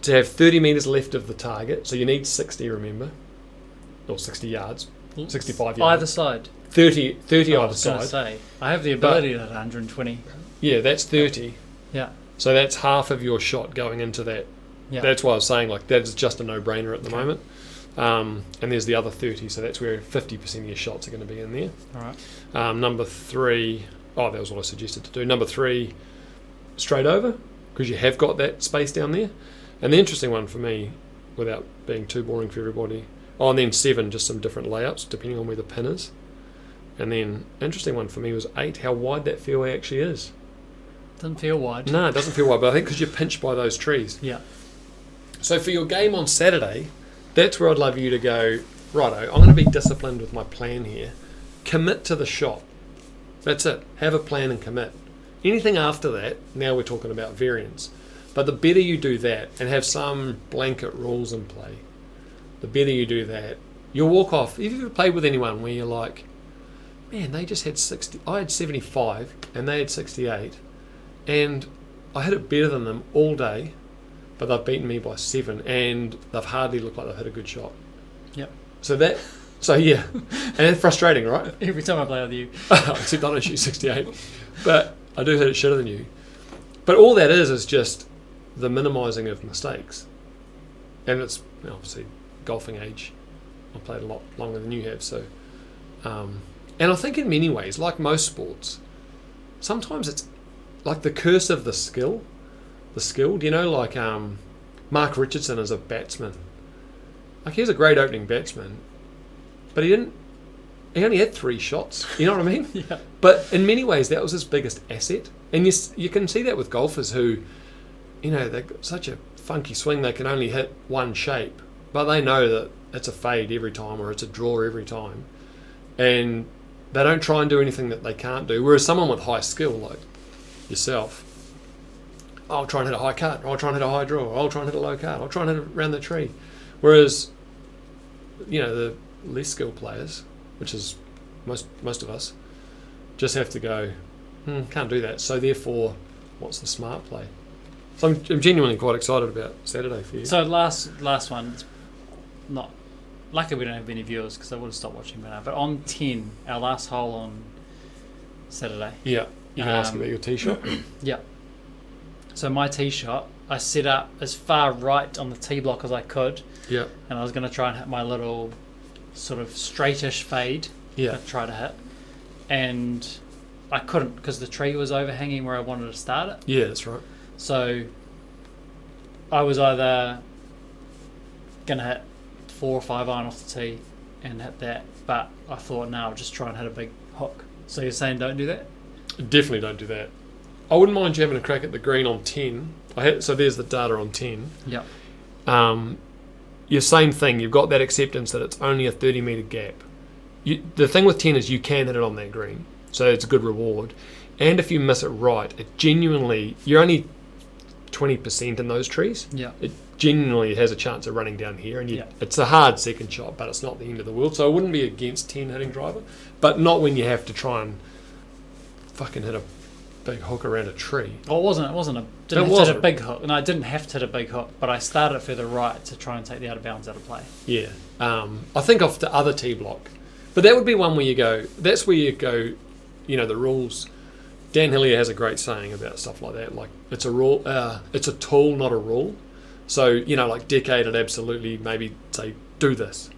S2: to have 30 metres left of the target, so you need 60, remember, or 60 yards, 65 yards.
S1: Either side.
S2: 30 either
S1: I was going to
S2: side.
S1: say, I have the ability to hit 120.
S2: Yeah, that's 30.
S1: Yeah.
S2: So that's half of your shot going into that.
S1: Yeah.
S2: That's why I was saying, like, that's just a no-brainer at the moment. And there's the other 30, so that's where 50% of your shots are going to be in there.
S1: All right.
S2: Number 3, that was what I suggested to do. Number 3, straight over, because you have got that space down there. And the interesting one for me, without being too boring for everybody, and then 7, just some different layups depending on where the pin is. And then interesting one for me was 8, how wide that fairway actually is.
S1: Doesn't feel wide.
S2: No, it doesn't feel wide, but I think because you're pinched by those trees.
S1: Yeah.
S2: So for your game on Saturday, that's where I'd love you to go, righto, I'm going to be disciplined with my plan here. Commit to the shot. That's it. Have a plan and commit. Anything after that, now we're talking about variance. But the better you do that and have some blanket rules in play, the better you do that, you'll walk off. If you've ever played with anyone where you're like, man, they just had 60, I had 75 and they had 68, and I hit it better than them all day, but they've beaten me by 7 and they've hardly looked like they've hit a good shot.
S1: Yep.
S2: So yeah, and it's frustrating, right?
S1: Every time I play with you.
S2: Except I don't shoot 68, but I do hit it shitter than you. But all that is just the minimising of mistakes. And it's obviously golfing age. I've played a lot longer than you have, so... and I think in many ways, like most sports, sometimes it's like the curse of the skill. Do you know, like Mark Richardson is a batsman. Like, he's a great opening batsman, but he only had 3 shots. You know what I mean?
S1: Yeah.
S2: But in many ways, that was his biggest asset. And you can see that with golfers who, they've got such a funky swing, they can only hit one shape, but they know that it's a fade every time or it's a draw every time. And they don't try and do anything that they can't do. Whereas someone with high skill, like yourself, I'll try and hit a high cut, or I'll try and hit a high draw, or I'll try and hit a low cut, I'll try and hit it around the tree. Whereas, the less skilled players, which is most of us, just have to go, can't do that. So therefore, what's the smart play? So I'm genuinely quite excited about Saturday for you.
S1: So last one, it's not luckily we don't have any viewers because I would have stopped watching by now. But on 10, our last hole on Saturday.
S2: Yeah. You can ask about your tee shot.
S1: Yeah. So my tee shot, I set up as far right on the tee block as I could.
S2: Yeah.
S1: And I was going to try and hit my little sort of straightish fade.
S2: Yeah.
S1: To try to hit. And I couldn't because the tree was overhanging where I wanted to start it.
S2: Yeah, that's right.
S1: So I was either going to hit 4 or 5 iron off the tee and hit that. But I thought, no, I'll just try and hit a big hook. So you're saying don't do that?
S2: Definitely don't do that. I wouldn't mind you having a crack at the green on 10. So there's the data on 10.
S1: Yep.
S2: Your same thing. You've got that acceptance that it's only a 30-metre gap. The thing with 10 is you can hit it on that green. So it's a good reward. And if you miss it right, it genuinely... You're only 20% in those trees.
S1: Yeah.
S2: It genuinely has a chance of running down here. And
S1: Yeah.
S2: it's a hard second shot, but it's not the end of the world. So I wouldn't be against 10 hitting driver. But not when you have to try and fucking hit a big hook around a tree.
S1: Well, it wasn't didn't have to hit a big hook. No, I didn't have to hit a big hook, but I started further right to try and take the out of bounds out of play.
S2: Yeah. I think off the other tee block. But that would be one where you go, that's where you go, the rules. Dan Hillier has a great saying about stuff like that. Like, it's a rule, it's a tool, not a rule. So, like Decade would absolutely maybe say, do this.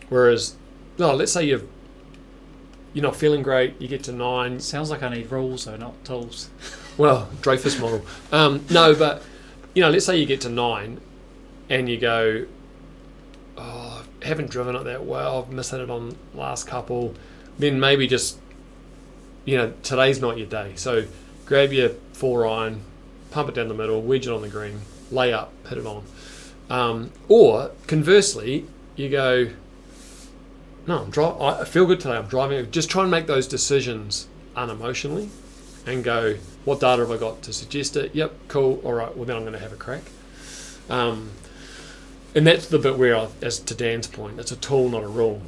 S2: Whereas, no, let's say you're not feeling great, you get to 9.
S1: Sounds like I need rules though, not tools.
S2: Well, Dreyfus model. No, but, let's say you get to 9 and you go, oh, I haven't driven it that well, I've missed it on last couple. Then maybe just, today's not your day. So grab your 4 iron, pump it down the middle, wedge it on the green, lay up, hit it on. Or conversely, you go, no, I feel good today, I'm driving. Just try and make those decisions unemotionally and go, what data have I got to suggest it? Yep, cool, all right, well then I'm going to have a crack. And that's the bit where, as to Dan's point, it's a tool, not a rule.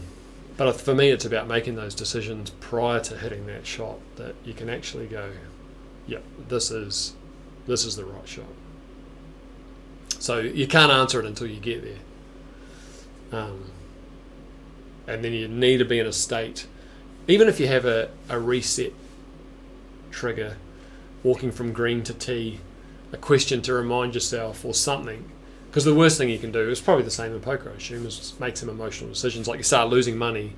S2: But for me, it's about making those decisions prior to hitting that shot that you can actually go, yep, this is the right shot. So you can't answer it until you get there. And then you need to be in a state, even if you have a reset trigger, walking from green to tee, a question to remind yourself or something. Because the worst thing you can do is probably the same in poker, I assume, is make some emotional decisions. Like you start losing money,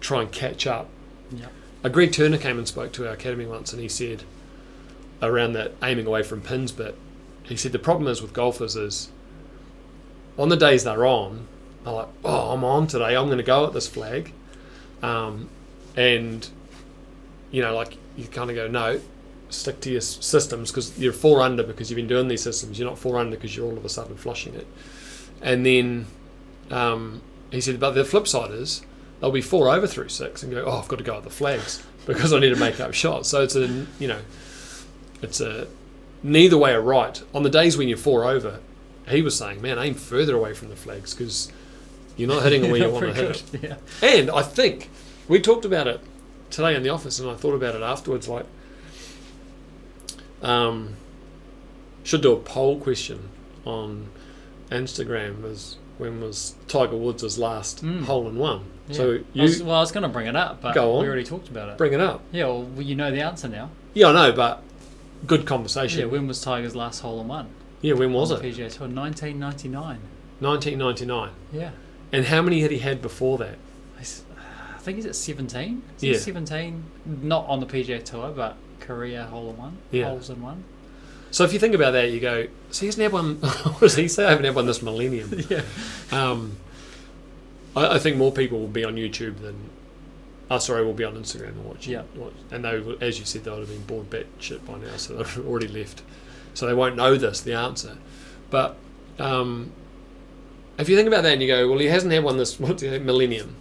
S2: try and catch up.
S1: Yep.
S2: Greg Turner came and spoke to our academy once, and he said, around that aiming away from pins bit, he said the problem is with golfers is, on the days they're on, they're like, oh, I'm on today, I'm going to go at this flag. And, like you kind of go, no, stick to your systems because you're 4 under because you've been doing these systems. You're not 4 under because you're all of a sudden flushing it. And then he said, but the flip side is they'll be 4 over through 6 and go, oh, I've got to go at the flags because I need to make up shots. So it's a neither way are right. On the days when you're 4 over, he was saying, man, aim further away from the flags because you're not hitting it where you want to hit it.
S1: Yeah.
S2: And I think we talked about it today in the office, and I thought about it afterwards, like, should do a poll question on Instagram when was Tiger Woods' last hole in one.
S1: Yeah.
S2: So
S1: I was going to bring it up, but we already talked about it.
S2: Bring it up.
S1: Yeah, well, you know the answer now.
S2: Yeah, I know, but good conversation.
S1: Yeah, when was Tiger's last hole in one?
S2: Yeah, when was it?
S1: PGA Tour, 1999.
S2: 1999.
S1: Yeah.
S2: And how many had he had before that?
S1: I think he's at 17. Is
S2: Yeah.
S1: he 17? Not on the PGA Tour, but career hole in one.
S2: Yeah.
S1: Holes in one.
S2: So if you think about that, you go, so he hasn't had one, what does he say? I haven't had one this millennium.
S1: Yeah.
S2: I think more people will be on YouTube than, will be on Instagram and watch.
S1: Yeah.
S2: And they, as you said, they would have been bored batshit by now, so they've already left. So they won't know the answer. But if you think about that and you go, well, he hasn't had one this millennium.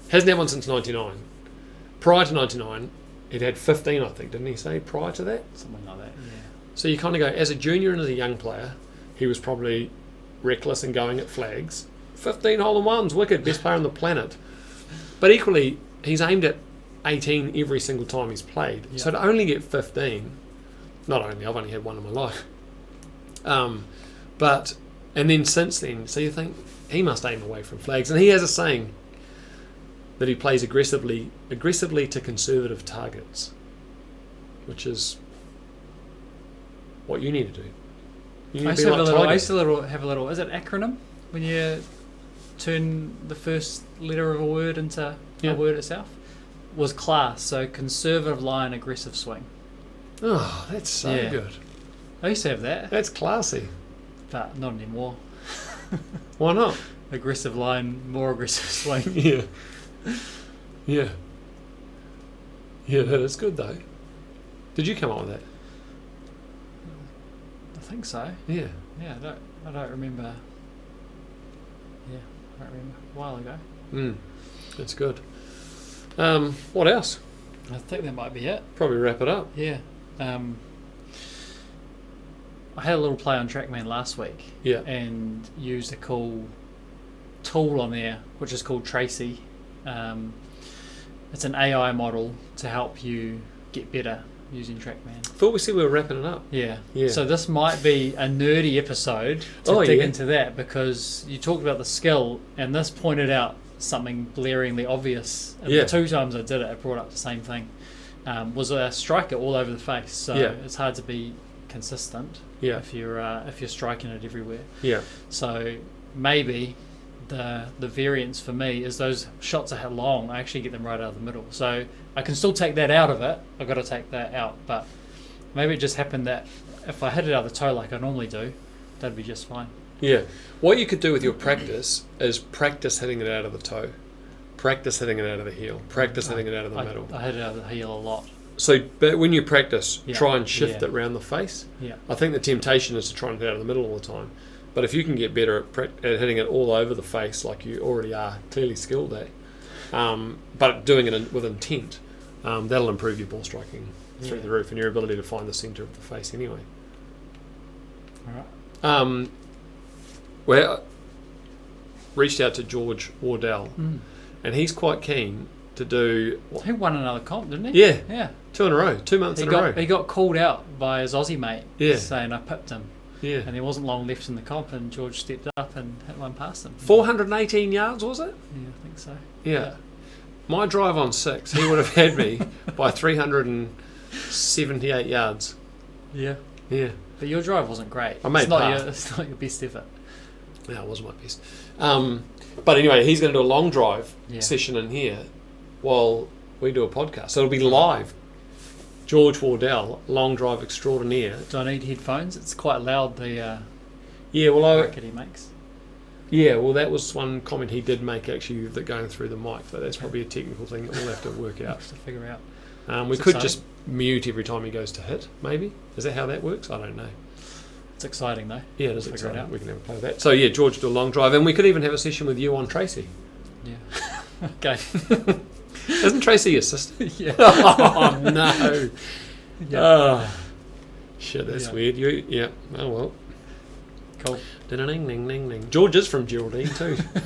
S2: Hasn't had one since 99. Prior to 99, he'd had 15, I think, didn't he say, prior to that?
S1: Something like that, yeah.
S2: So you kind of go, as a junior and as a young player, he was probably reckless and going at flags. 15 hole-in-ones, wicked, best player on the planet. But equally, he's aimed at 18 every single time he's played.
S1: Yeah.
S2: So to only get 15, not only, I've only had one in my life. And then since then, so you think, he must aim away from flags. And he has a saying that he plays aggressively to conservative targets, which is what you need to do. You need
S1: I
S2: to
S1: used
S2: be
S1: to have
S2: like
S1: a little.
S2: Tiger.
S1: I used to have a little. Is it acronym when you turn the first letter of a word into a word itself? Was class. So conservative line, aggressive swing.
S2: Oh, that's so good.
S1: I used to have that,
S2: That's classy.
S1: but not anymore.
S2: Why not?
S1: Aggressive line, more aggressive swing.
S2: Yeah. Yeah. Yeah, that is good though. Did you come up with that?
S1: I think so.
S2: Yeah.
S1: Yeah, I don't remember. Yeah, I don't remember. A while ago.
S2: That's good. What else?
S1: I think that might be it.
S2: Probably wrap it up.
S1: Yeah. I had a little play on TrackMan last week.
S2: Yeah.
S1: And used a cool tool on there, which is called Tracy. It's an AI model to help you get better using TrackMan.
S2: Thought we said we were wrapping it up.
S1: Yeah.
S2: Yeah.
S1: So this might be a nerdy episode to dig into that, because you talked about the skill, and this pointed out something blaringly obvious. And the 2 times I did it, it brought up the same thing. Was a striker all over the face. So it's hard to be consistent if you're striking it everywhere.
S2: Yeah.
S1: So maybe the variance for me is those shots I hit long, I actually get them right out of the middle. So I can still take that out of it. I've got to take that out, but maybe it just happened that if I hit it out of the toe like I normally do, that'd be just fine.
S2: Yeah. What you could do with your practice is practice hitting it out of the toe, practice hitting it out of the heel, practice hitting it out of the middle.
S1: I hit it out of the heel a lot.
S2: So, but when you practice, try and shift it around the face.
S1: Yeah.
S2: I think the temptation is to try and hit it out of the middle all the time. But if you can get better at hitting it all over the face, like you already are clearly skilled at, but doing it with intent, that'll improve your ball striking through the roof and your ability to find the centre of the face anyway.
S1: All right.
S2: We reached out to George Wardell, and he's quite keen to do...
S1: He won another comp, didn't he?
S2: Yeah.
S1: Yeah.
S2: 2 in a row, 2 months in a row.
S1: He got called out by his Aussie mate saying I pipped him.
S2: Yeah.
S1: And there wasn't long left in the comp, and George stepped up and hit one past him.
S2: 418 yards, was it?
S1: Yeah, I think so.
S2: Yeah. My drive on 6, he would have had me by 378 yards.
S1: Yeah.
S2: Yeah.
S1: But your drive wasn't great.
S2: I made
S1: It's not your best effort.
S2: Yeah, it wasn't my best. But anyway, he's going to do a long drive session in here while we do a podcast. So it'll be live. George Wardell, long drive extraordinaire.
S1: Do I need headphones? It's quite loud, the racket he makes.
S2: Yeah, well, that was one comment he did make, actually, that going through the mic, but that's probably a technical thing that we'll have to work out.
S1: To figure out.
S2: We could just mute every time he goes to hit, maybe. Is that how that works? I don't know.
S1: It's exciting, though.
S2: Yeah, it is exciting. We can have a play with that. So, yeah, George do a long drive, and we could even have a session with you on Tracy.
S1: Yeah. Okay.
S2: Isn't Tracy your sister?
S1: Yeah.
S2: Oh, no.
S1: Yeah.
S2: Oh, shit, that's weird. Oh, well.
S1: Cool.
S2: Ding, ding, ding, ding. George is from Geraldine, too. I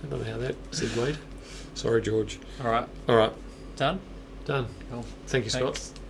S2: don't know how that segued. Sorry, George.
S1: All right.
S2: All right.
S1: Done?
S2: Done.
S1: Cool.
S2: Thank you,
S1: Thanks.
S2: Scott.